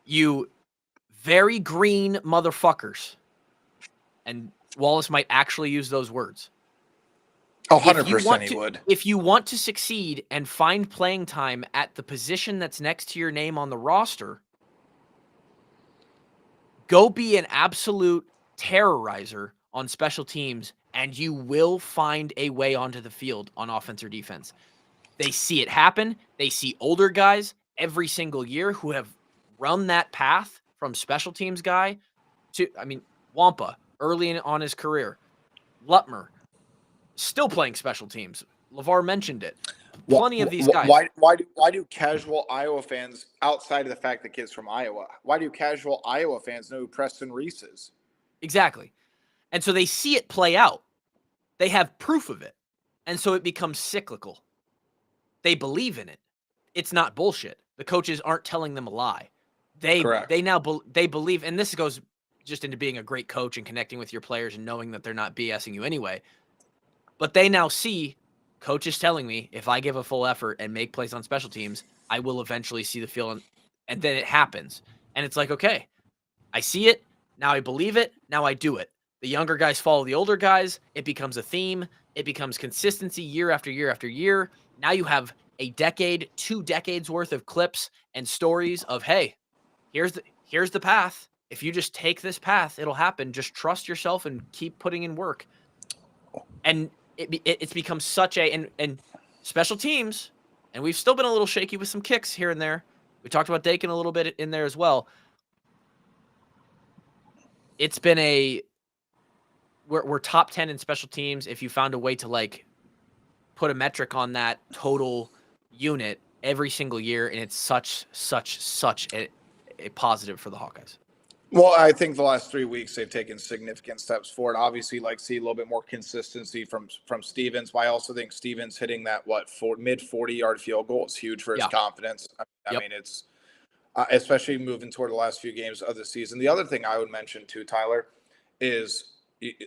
you very green motherfuckers. And Wallace might actually use those words. Oh, 100% he would. If you want to succeed and find playing time at the position that's next to your name on the roster, go be an absolute terrorizer on special teams, and you will find a way onto the field on offense or defense. They see it happen. They see older guys every single year who have run that path from special teams guy to, Wampa early on his career. Lutmer still playing special teams. LeVar mentioned it. Plenty of these guys. Why do casual Iowa fans, outside of the fact that kids from Iowa, why do casual Iowa fans know who Preston Reese is? Exactly. And so they see it play out. They have proof of it. And so it becomes cyclical. They believe in it. It's not bullshit. The coaches aren't telling them a lie. They believe, and this goes just into being a great coach and connecting with your players and knowing that they're not BSing you anyway. But they now see coaches telling me if I give a full effort and make plays on special teams, I will eventually see the field, and then it happens. And it's like, okay, I see it. Now I believe it. Now I do it. The younger guys follow the older guys. It becomes a theme. It becomes consistency year after year after year. Now you have a decade, 2 decades worth of clips and stories of, hey, here's the path. If you just take this path, it'll happen. Just trust yourself and keep putting in work. And it's become such a and special teams, and we've still been a little shaky with some kicks here and there. We talked about Dakin a little bit in there as well. It's been we're top 10 in special teams. If you found a way to like put a metric on that total unit every single year, and it's such a positive for the Hawkeyes. Well, I think the last 3 weeks they've taken significant steps forward. Obviously, see a little bit more consistency from Stevens. But I also think Stevens hitting that mid 40-yard field goal is huge for his confidence. I mean, it's especially moving toward the last few games of the season. The other thing I would mention too, Tyler, is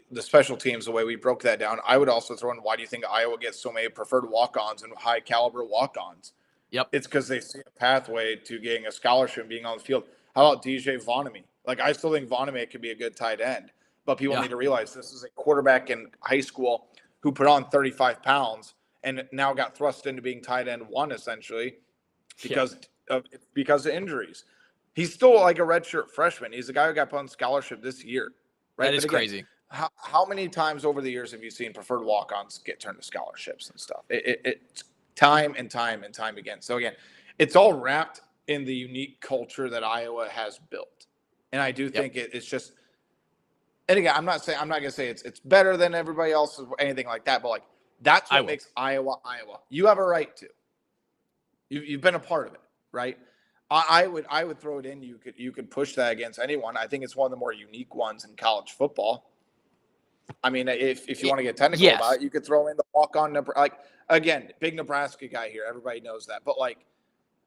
the special teams. The way we broke that down, I would also throw in, why do you think Iowa gets so many preferred walk-ons and high caliber walk-ons? Yep, it's because they see a pathway to getting a scholarship and being on the field. How about DJ Vonneman? Like, I still think Vonneman could be a good tight end, but people need to realize this is a quarterback in high school who put on 35 pounds and now got thrust into being tight end 1 essentially because of injuries. He's still like a redshirt freshman. He's a guy who got put on scholarship this year. Right? That is crazy. How many times over the years have you seen preferred walk-ons get turned to scholarships and stuff? It's time and time and time again. So again, it's all wrapped in the unique culture that Iowa has built. And I do think it's just, and again, I'm not going to say it's better than everybody else or anything like that, but like, that's what makes Iowa, Iowa. You have a right to. You've been a part of it, right? I would throw it in. You could push that against anyone. I think it's one of the more unique ones in college football. I mean, if you want to get technical about it, you could throw in the walk-on. Like, again, big Nebraska guy here. Everybody knows that. But like,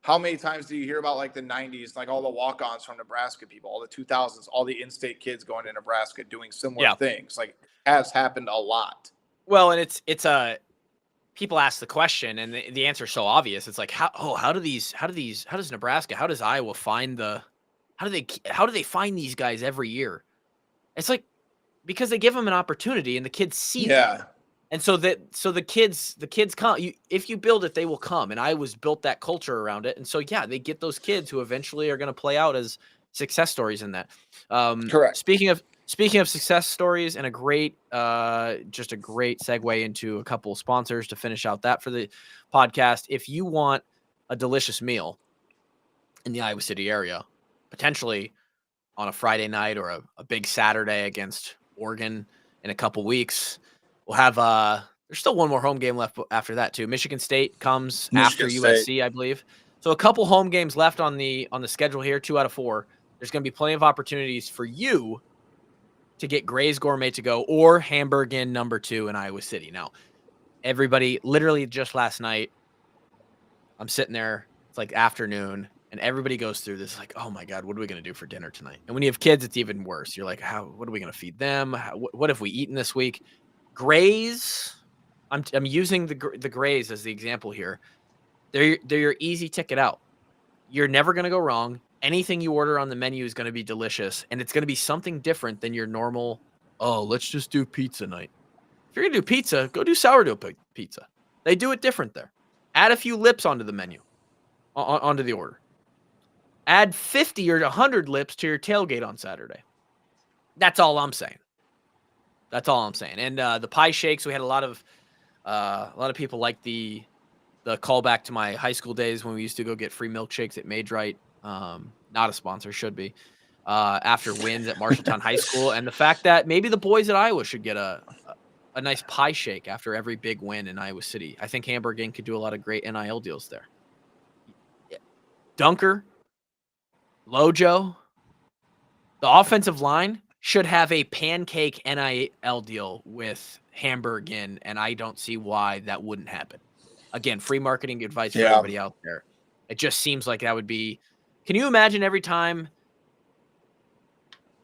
how many times do you hear about like the 90s, like all the walk-ons from Nebraska people, all the 2000s, all the in-state kids going to Nebraska doing similar things? Like, it has happened a lot. Well, and it's a people ask the question, and the answer is so obvious. It's like how does Nebraska, how does Iowa find how do they find these guys every year? It's like because they give them an opportunity and the kids see that. Yeah. And so the kids come. If you build it, they will come. And Iowa's built that culture around it. And so yeah, they get those kids who eventually are going to play out as success stories in that. Correct. Speaking of success stories, and just a great segue into a couple of sponsors to finish out that for the podcast. If you want a delicious meal in the Iowa City area, potentially on a Friday night or a big Saturday against Oregon in a couple weeks, we'll have there's still one more home game left after that too. Michigan State comes after USC, I believe. So a couple home games left on the schedule here, 2 out of 4. There's going to be plenty of opportunities for you to get Gray's Gourmet to go or Hamburg Inn #2 in Iowa City. Now, everybody, literally just last night, I'm sitting there, it's like afternoon, and everybody goes through this like, oh my God, what are we going to do for dinner tonight? And when you have kids, it's even worse. You're like, what are we going to feed them? What have we eaten this week? Gray's, I'm using the Grays as the example here. They're your easy ticket out. You're never going to go wrong. Anything you order on the menu is going to be delicious, and it's going to be something different than your normal, oh, let's just do pizza night. If you're going to do pizza, go do sourdough pizza. They do it different there. Add a few lips onto the menu, onto the order. Add 50 or 100 lips to your tailgate on Saturday. That's all I'm saying. That's all I'm saying. And the pie shakes, we had a lot of people like the callback to my high school days when we used to go get free milkshakes at Made Right. Not a sponsor, should be. After wins at Marshalltown High School, and the fact that maybe the boys at Iowa should get a nice pie shake after every big win in Iowa City. I think Hamburg Inn could do a lot of great NIL deals there. Dunker, Lojo, the offensive line should have a pancake NIL deal with Hamburg Inn, and I don't see why that wouldn't happen. Again, free marketing advice for everybody out there. It just seems like that would be. Can you imagine every time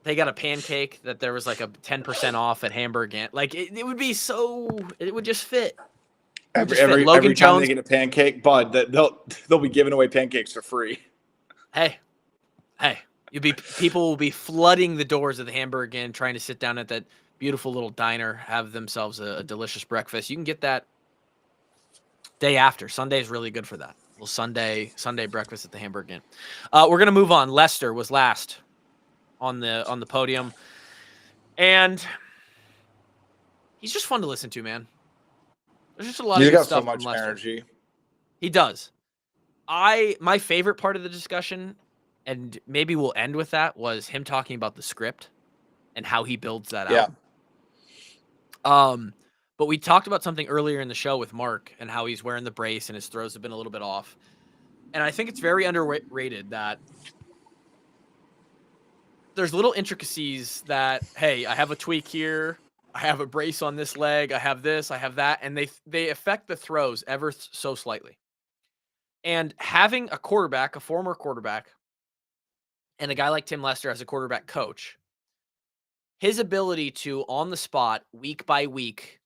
they got a pancake that there was like a 10% off at Hamburg Inn? Like it would be so. It would just fit. Every time Jones, they get a pancake, Bud, they'll be giving away pancakes for free. Hey, people will be flooding the doors of the Hamburg Inn, trying to sit down at that beautiful little diner, have themselves a delicious breakfast. You can get that day after. Sunday is really good for that. Well, Sunday breakfast at the Hamburg Inn. We're gonna move on. Lester was last on the podium, and he's just fun to listen to, man. There's just a lot of good stuff. He's got so much energy. He does. My favorite part of the discussion, and maybe we'll end with that, was him talking about the script and how he builds that out. But we talked about something earlier in the show with Mark and how he's wearing the brace and his throws have been a little bit off. And I think it's very underrated that there's little intricacies that, hey, I have a tweak here, I have a brace on this leg, I have this, I have that, and they affect the throws ever so slightly. And having a quarterback, a former quarterback, and a guy like Tim Lester as a quarterback coach, his ability to, on the spot, week by week,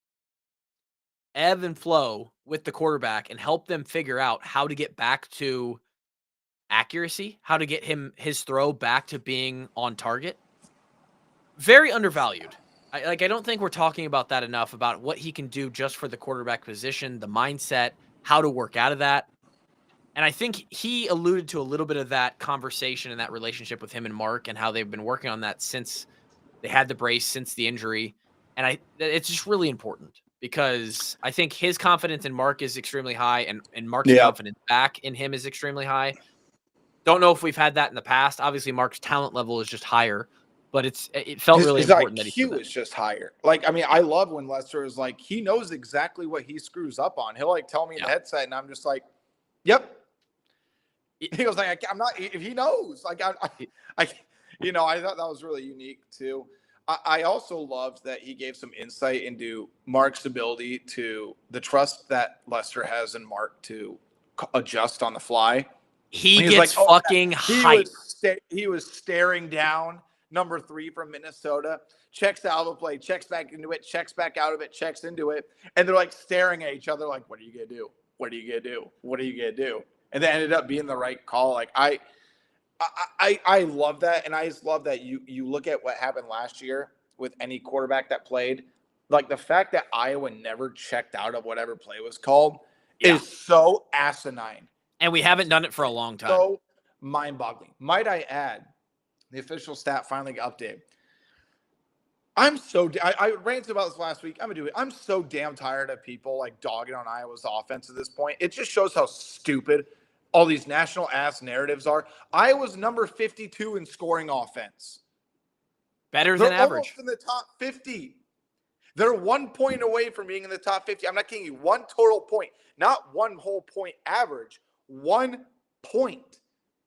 ebb and flow with the quarterback and help them figure out how to get back to accuracy, how to get his throw back to being on target. Very undervalued. I don't think we're talking about that enough, about what he can do just for the quarterback position, the mindset, how to work out of that. And I think he alluded to a little bit of that conversation and that relationship with him and Mark and how they've been working on that since they had the brace, since the injury. And it's just really important because I think his confidence in Mark is extremely high and Mark's confidence back in him is extremely high. Don't know if we've had that in the past. Obviously, Mark's talent level is just higher, but it felt really important that he is just higher. Like, I mean, I love when Lester is like, he knows exactly what he screws up on. He'll like tell me in the headset and I'm just like, yep. He goes like, I'm not, if he knows, like, I thought that was really unique too. I also loved that he gave some insight into Mark's ability to the trust that Lester has in Mark to adjust on the fly. He gets fucking hyped. He was staring down number 3 from Minnesota, checks out of the play, checks back into it, checks back out of it, checks into it. And they're like staring at each other like, what are you going to do? What are you going to do? What are you going to do? And that ended up being the right call. Like I love that. And I just love that you look at what happened last year with any quarterback that played. Like the fact that Iowa never checked out of whatever play was called is so asinine. And we haven't done it for a long time. So mind-boggling. Might I add, the official stat finally got updated. I ranted about this last week. I'm going to do it. I'm so damn tired of people like dogging on Iowa's offense at this point. It just shows how stupid all these national ass narratives are. Iowa's number 52 in scoring offense. Better than average. Almost in the top 50. They're 1 point away from being in the top 50. I'm not kidding you. 1 total point, not 1 whole point average. 1 point.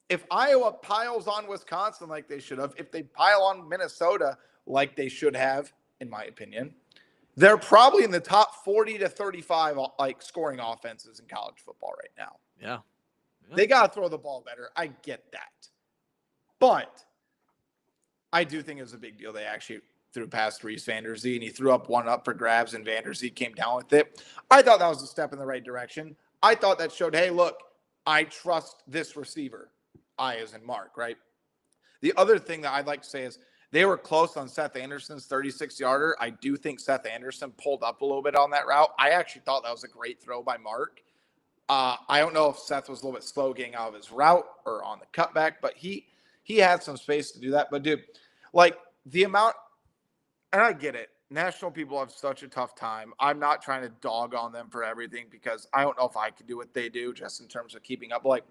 If Iowa piles on Wisconsin like they should have, if they pile on Minnesota like they should have, in my opinion, they're probably in the top 40 to 35 like scoring offenses in college football right now. Yeah. They got to throw the ball better. I get that. But I do think it was a big deal. They actually threw past Reese Vanderzee, and he threw up one up for grabs, and Vanderzee came down with it. I thought that was a step in the right direction. I thought that showed, hey, look, I trust this receiver. I as in Mark, right? The other thing that I'd like to say is they were close on Seth Anderson's 36-yarder. I do think Seth Anderson pulled up a little bit on that route. I actually thought that was a great throw by Mark. I don't know if Seth was a little bit slow getting out of his route or on the cutback, but he had some space to do that. But, dude, like the amount – and I get it. National people have such a tough time. I'm not trying to dog on them for everything because I don't know if I could do what they do just in terms of keeping up. Like,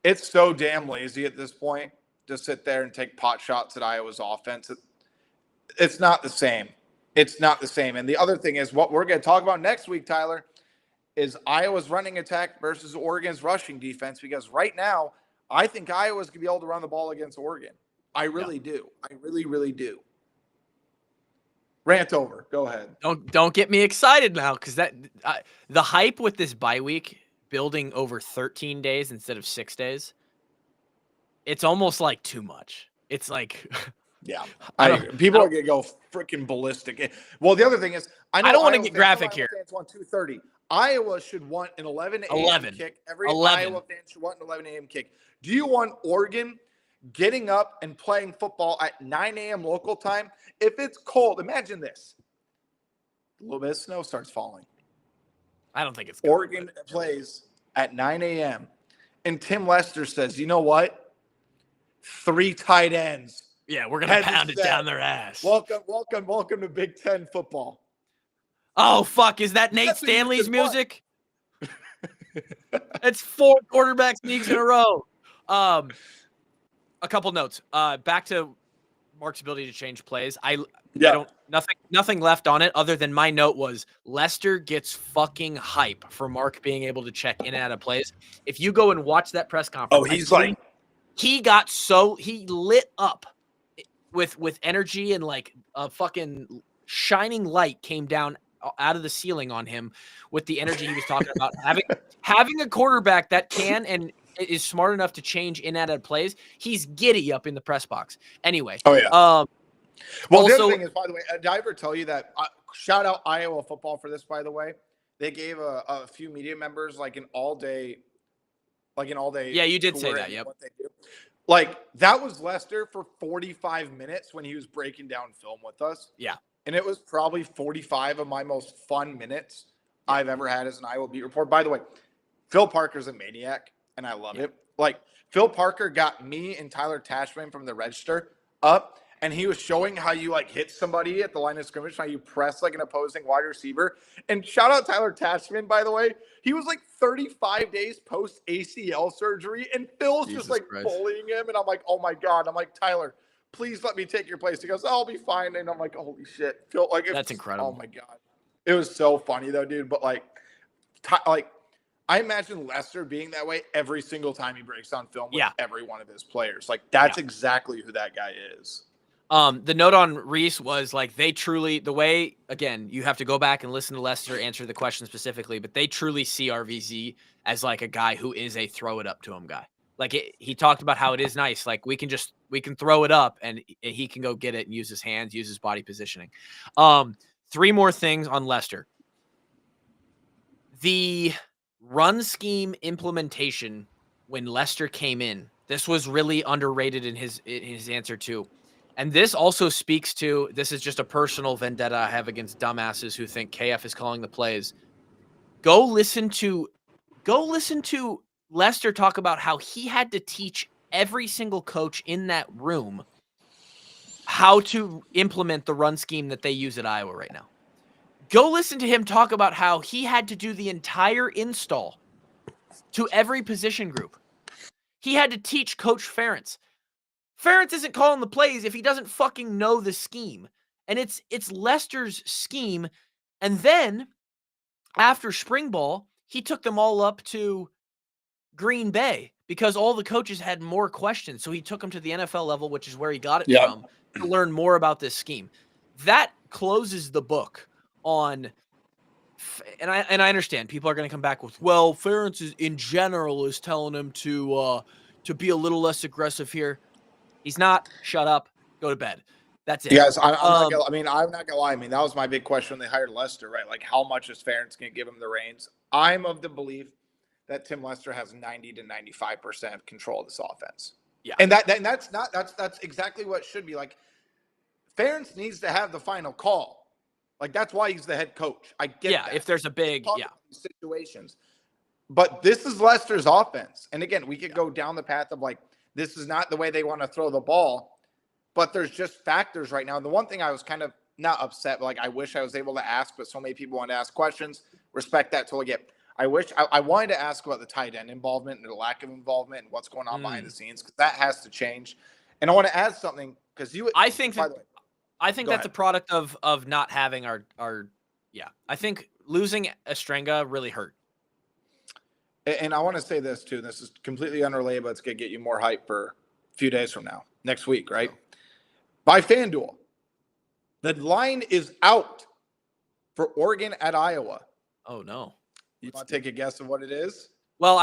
it's so damn lazy at this point to sit there and take pot shots at Iowa's offense. It's not the same. It's not the same. And the other thing is what we're going to talk about next week, Tyler, is Iowa's running attack versus Oregon's rushing defense, because right now I think Iowa's going to be able to run the ball against Oregon. I really do. I really, really do. Rant over. Go ahead. Don't get me excited now, because the hype with this bye week building over 13 days instead of 6 days, it's almost like too much. It's like, yeah, people are gonna go freaking ballistic. Well, the other thing is, I don't want to get graphic here. Fans want 2:30. Iowa should want an 11 a.m. kick. Every Iowa fan should want an 11 a.m. kick. Do you want Oregon getting up and playing football at 9 a.m. local time? If it's cold, imagine this. A little bit of snow starts falling. I don't think it's Oregon plays at 9 a.m. And Tim Lester says, you know what? 3 tight ends. Yeah, we're going to pound it down their ass. Welcome to Big Ten football. Oh, fuck. Is that Nate Stanley's music? It's 4 quarterback sneaks in a row. A couple notes. Back to Mark's ability to change plays. Nothing left on it other than my note was Lester gets fucking hype for Mark being able to check in and out of plays. If you go and watch that press conference, he lit up with energy, and like a fucking shining light came down out of the ceiling on him with the energy he was talking about. Having a quarterback that can and is smart enough to change in and out of plays, he's giddy up in the press box. Anyway. Oh, yeah. Well, the other thing is, by the way, did I ever tell you that shout out Iowa football for this, by the way? They gave a few media members like an all day. Yeah, you did say that. Yep. What they do. Like that was Lester for 45 minutes when he was breaking down film with us. Yeah. And it was probably 45 of my most fun minutes I've ever had as an Iowa beat report. By the way, Phil Parker's a maniac, and I love it. Like, Phil Parker got me and Tyler Tashman from the Register up, and he was showing how you, like, hit somebody at the line of scrimmage, how you press, like, an opposing wide receiver. And shout out Tyler Tashman, by the way. He was, like, 35 days post-ACL surgery, and Phil's just, like, bullying him. And I'm like, oh, my God. I'm like, Tyler, please let me take your place. He goes, I'll be fine. And I'm like, holy shit. Phil, like, that's incredible. Oh, my God. It was so funny, though, dude. But, like, I imagine Lester being that way every single time he breaks on film with every one of his players. Like, that's exactly who that guy is. The note on Reese was, like, they truly, the way, again, you have to go back and listen to Lester answer the question specifically, but they truly see RVZ as, like, a guy who is a throw it up to him guy. Like he talked about how it is nice. Like we can throw it up and he can go get it and use his hands, use his body positioning. 3 more things on Leicester. The run scheme implementation when Leicester came in, this was really underrated in his answer too. And this also speaks to, this is just a personal vendetta I have against dumbasses who think KF is calling the plays. Go listen to Leicester talk about how he had to teach every single coach in that room how to implement the run scheme that they use at Iowa right now. Go listen to him talk about how he had to do the entire install to every position group. He had to teach Coach Ferentz. Ferentz isn't calling the plays if he doesn't fucking know the scheme. And it's Leicester's scheme. And then after spring ball, he took them all up to Green Bay because all the coaches had more questions. So he took them to the NFL level, which is where he got it from, to learn more about this scheme. That closes the book on, and I understand people are going to come back with, well, Ferentz is, in general is telling him to be a little less aggressive here. He's not. Shut up. Go to bed. That's it. Yes, I'm not gonna lie. I mean, that was my big question when they hired Lester, right? Like, how much is Ferentz going to give him the reins? I'm of the belief that Tim Lester has 90 to 95% control of this offense. Yeah, and that's exactly what it should be. Like, Ferentz needs to have the final call. Like, that's why he's the head coach. I get that. If there's a big situations, but this is Lester's offense, and again, we could go down the path of like, this is not the way they want to throw the ball, but there's just factors right now. And the one thing I was kind of not upset, but like I wish I was able to ask, but so many people want to ask questions. Respect that totally get. I wish I wanted to ask about the tight end involvement and the lack of involvement and what's going on behind the scenes, because that has to change. And I want to add something because I think that's a product of not having our I think losing Estrenga really hurt. And I want to say this too. This is completely unrelated, but it's going to get you more hype for a few days from now, next week, right? By FanDuel, the line is out for Oregon at Iowa. Oh no! You want to take a guess of what it is? Well,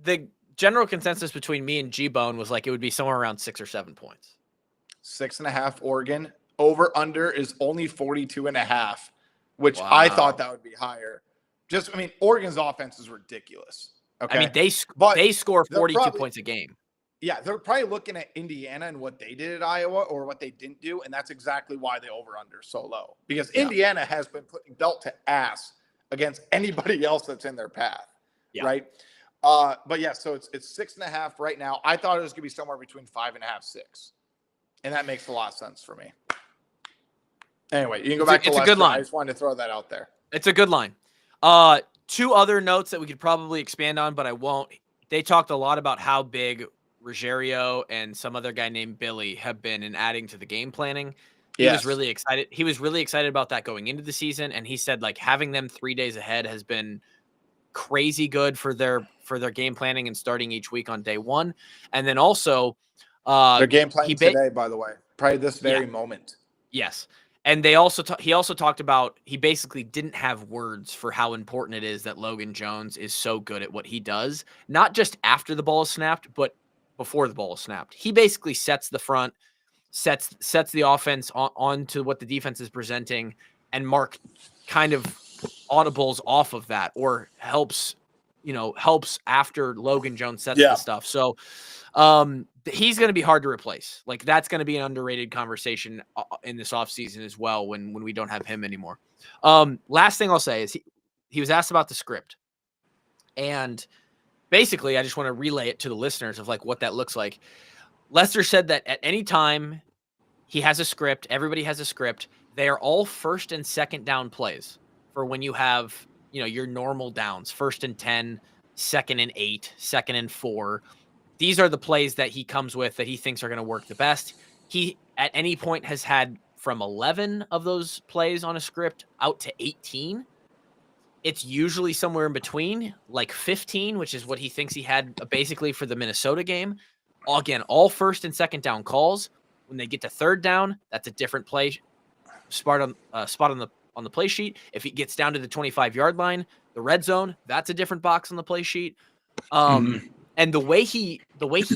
the general consensus between me and G-Bone was like it would be somewhere around 6 or 7 points. 6.5 Oregon. Over under is only 42.5, which I thought that would be higher. Oregon's offense is ridiculous. Okay. I mean, they score 42 points a game. Yeah, they're probably looking at Indiana and what they did at Iowa or what they didn't do, and that's exactly why the over-under is so low. Because Indiana has been putting belt to ass against anybody else that's in their path, right? But yeah, so it's 6.5 right now. I thought it was going to be somewhere between 5.5, 6, and that makes a lot of sense for me. Anyway, you can go back to Lester. It's a good line. I just wanted to throw that out there. It's a good line. 2 other notes that we could probably expand on, but I won't. They talked a lot about how big Ruggiero and some other guy named Billy have been in adding to the game planning. He was really excited. He was really excited about that going into the season, and he said like having them 3 days ahead has been crazy good for their game planning and starting each week on day 1. And then also their game planning today, by the way, probably this very moment. Yes. And he also talked about he basically didn't have words for how important it is that Logan Jones is so good at what he does, not just after the ball is snapped, but before the ball is snapped. He basically sets the front, sets the offense onto what the defense is presenting, and Mark kind of audibles off of that or helps after Logan Jones sets the stuff. So he's going to be hard to replace. Like that's going to be an underrated conversation in this offseason as well when we don't have him anymore. Last thing I'll say is he was asked about the script. And basically I just want to relay it to the listeners of like what that looks like. Lester said that at any time he has a script, everybody has a script. They are all first and second down plays for when you have, your normal downs, 1st and 10, 2nd and 8, 2nd and 4. These are the plays that he comes with that he thinks are going to work the best. He, at any point, has had from 11 of those plays on a script out to 18. It's usually somewhere in between, like 15, which is what he thinks he had basically for the Minnesota game. Again, all 1st and 2nd down calls. When they get to 3rd down, that's a different play spot on the play sheet. If it gets down to the 25-yard line, the red zone, that's a different box on the play sheet. And the way he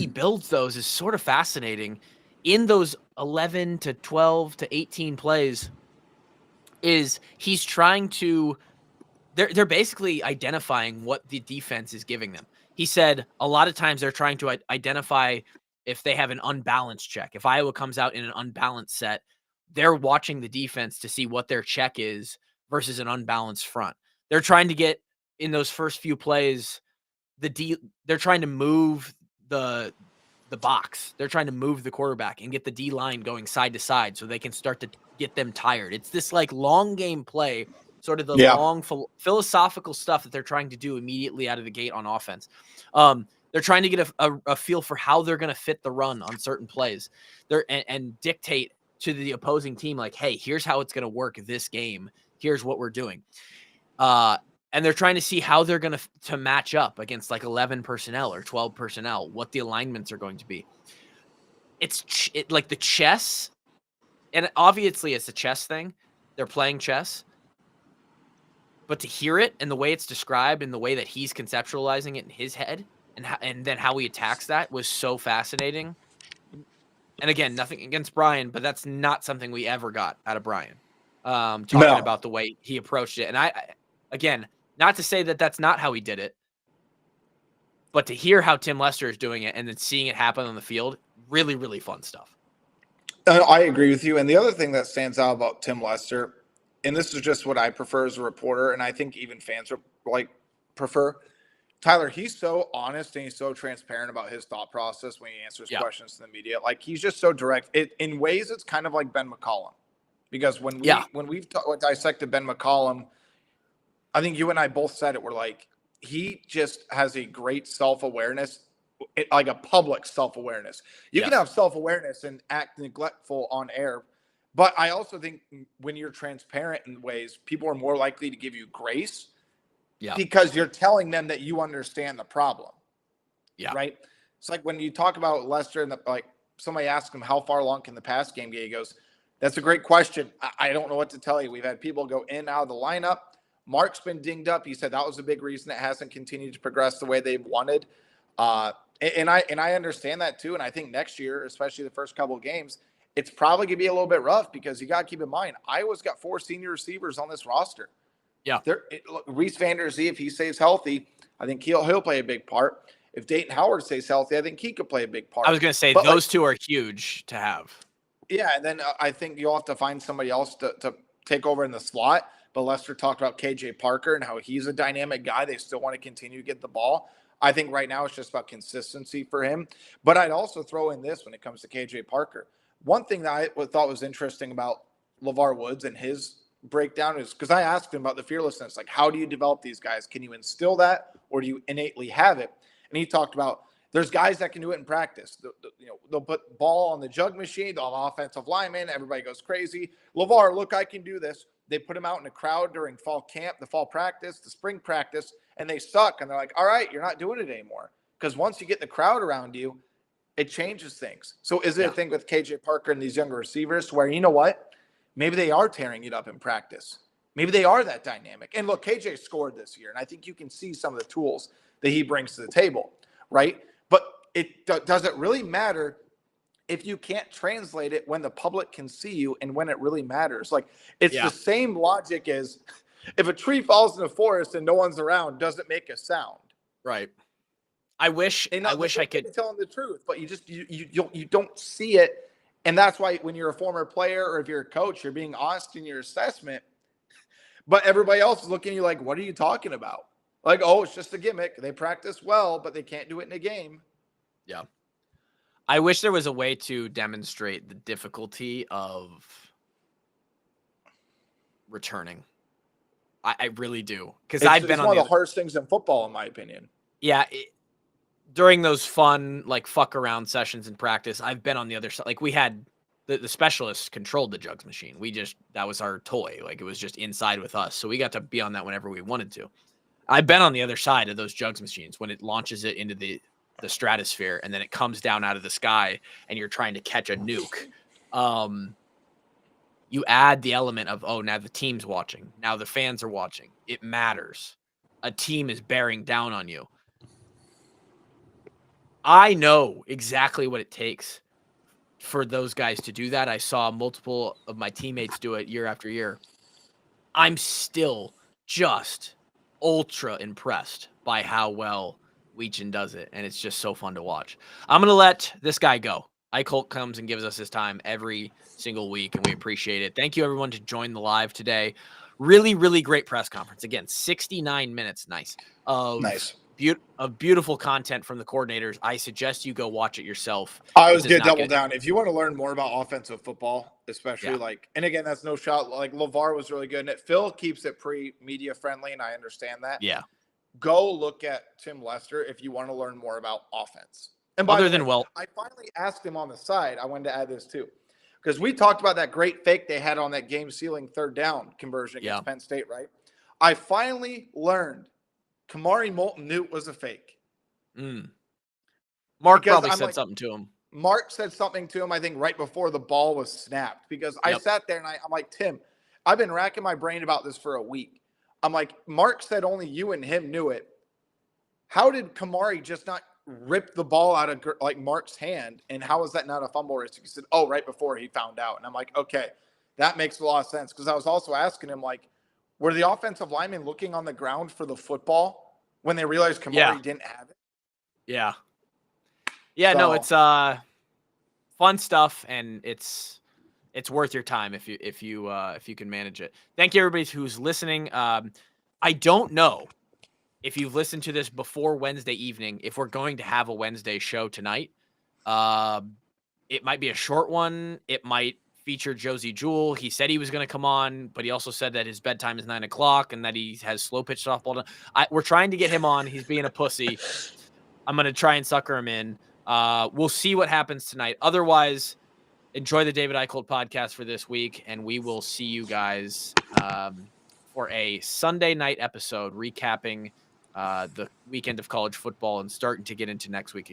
builds those is sort of fascinating. In those 11 to 12 to 18 plays, is he's trying to they're basically identifying what the defense is giving them. He said a lot of times they're trying to identify if they have an unbalanced check. If Iowa comes out in an unbalanced set, they're watching the defense to see what their check is versus an unbalanced front. They're trying to get in those first few plays they're trying to move the box. They're trying to move the quarterback and get the D line going side to side so they can start to get them tired. It's this like long game play, sort of the long philosophical stuff that they're trying to do immediately out of the gate on offense. They're trying to get a feel for how they're going to fit the run on certain plays. And dictate to the opposing team like, hey, here's how it's going to work this game. Here's what we're doing. And they're trying to see how they're going to match up against like 11 personnel or 12 personnel, what the alignments are going to be. It's like the chess, and obviously it's a chess thing. They're playing chess. But to hear it and the way it's described and the way that he's conceptualizing it in his head and then how he attacks that was so fascinating. And again, nothing against Brian, but that's not something we ever got out of Brian. Talking about the way he approached it. And again, not to say that that's not how he did it, but to hear how Tim Lester is doing it and then seeing it happen on the field, really, really fun stuff. I agree with you. And the other thing that stands out about Tim Lester, and this is just what I prefer as a reporter, and I think even fans prefer, Tyler, he's so honest and he's so transparent about his thought process when he answers questions to the media. Like, he's just so direct. In ways, it's kind of like Ben McCollum. Because when we've dissected Ben McCollum, I think you and I both said it. We're like, he just has a great self-awareness, like a public self-awareness. You can have self-awareness and act neglectful on air, but I also think when you're transparent in ways, people are more likely to give you grace because you're telling them that you understand the problem. Yeah. Right? It's like when you talk about Lester and like somebody asked him how far along can the pass game get, he goes, that's a great question. I don't know what to tell you. We've had people go in and out of the lineup. Mark's been dinged up. He said that was a big reason it hasn't continued to progress the way they've wanted. And I understand that too. And I think next year, especially the first couple of games, it's probably going to be a little bit rough because you got to keep in mind, Iowa's got 4 senior receivers on this roster. Yeah. Reese Vanderzee, if he stays healthy, I think he'll play a big part. If Dayton Howard stays healthy, I think he could play a big part. I was going to say those two are huge to have. Yeah. And then I think you'll have to find somebody else to take over in the slot. But Lester talked about KJ Parker and how he's a dynamic guy. They still want to continue to get the ball. I think right now it's just about consistency for him. But I'd also throw in this when it comes to KJ Parker. One thing that I thought was interesting about LeVar Woods and his breakdown is because I asked him about the fearlessness. Like, how do you develop these guys? Can you instill that or do you innately have it? And he talked about there's guys that can do it in practice. They'll put ball on the jug machine, they'll have offensive linemen. Everybody goes crazy. LeVar, look, I can do this. They put him out in a crowd during fall camp, the fall practice, the spring practice, and they suck. And they're like, all right, you're not doing it anymore. Because once you get the crowd around you, it changes things. So is it a thing with KJ Parker and these younger receivers where, you know what, maybe they are tearing it up in practice. Maybe they are that dynamic. And look, KJ scored this year, and I think you can see some of the tools that he brings to the table, right? But it does it really matter if you can't translate it when the public can see you and when it really matters? Like, it's the same logic as if a tree falls in the forest and no one's around, does it make a sound? Right. I wish I could tell them the truth, but you don't see it. And that's why when you're a former player or if you're a coach, you're being honest in your assessment. But everybody else is looking at you like, what are you talking about? Like, oh, it's just a gimmick. They practice well, but they can't do it in a game. Yeah. I wish there was a way to demonstrate the difficulty of returning. I really do. Because I've been on one of the hardest things in football, in my opinion. Yeah. During those fun, like, fuck around sessions in practice, I've been on the other side. Like, we had the specialists controlled the jugs machine. That was our toy. Like, it was just inside with us. So we got to be on that whenever we wanted to. I've been on the other side of those jugs machines when it launches it into the stratosphere and then it comes down out of the sky and you're trying to catch a nuke. You add the element of, oh, now the team's watching. Now the fans are watching. It matters. A team is bearing down on you. I know exactly what it takes for those guys to do that. I saw multiple of my teammates do it year after year. I'm still just ultra impressed by how well Weechin does it, and it's just so fun to watch. I'm going to let this guy go. Eickholt comes and gives us his time every single week, and we appreciate it. Thank you, everyone, to join the live today. Really, really great press conference. Again, 69 minutes, nice, Nice. of beautiful content from the coordinators. I suggest you go watch it yourself. I It was does gonna not double get down. If you want to learn more about offensive football, especially Yeah. and again, that's no shot. Like LeVar was really good in it. Phil keeps it pretty media friendly, and I understand that. Yeah. Go look at Tim Lester if you want to learn more about offense. And by Other the than way, I finally asked him on the side. I wanted to add this too, because we talked about that great fake they had on that game-sealing third down conversion against Penn State, right? I finally learned Kamari Moulton knew it was a fake. Mark probably said something to him. Mark said something to him, I think, right before the ball was snapped, because I sat there and I'm like, Tim, I've been racking my brain about this for a week. I'm like, Mark said only you and him knew it. How did Kamari just not rip the ball out of like Mark's hand? And how is that not a fumble risk? He said, oh, right before he found out. And I'm like, okay, that makes a lot of sense. Because I was also asking him, like, were the offensive linemen looking on the ground for the football when they realized Kamari didn't have it? Yeah. Yeah, no, it's fun stuff, and it's worth your time if you can manage it. Thank you, everybody who's listening. I don't know if you've listened to this before Wednesday evening, if we're going to have a Wednesday show tonight. It might be a short one. It might feature Josie Jewell. He said he was going to come on, but he also said that his bedtime is 9 o'clock and that he has slow pitch softball. We're trying to get him on. He's being a pussy. I'm going to try and sucker him in. We'll see what happens tonight. Otherwise, enjoy the David Eickholt podcast for this week, and we will see you guys for a Sunday night episode recapping the weekend of college football and starting to get into next week.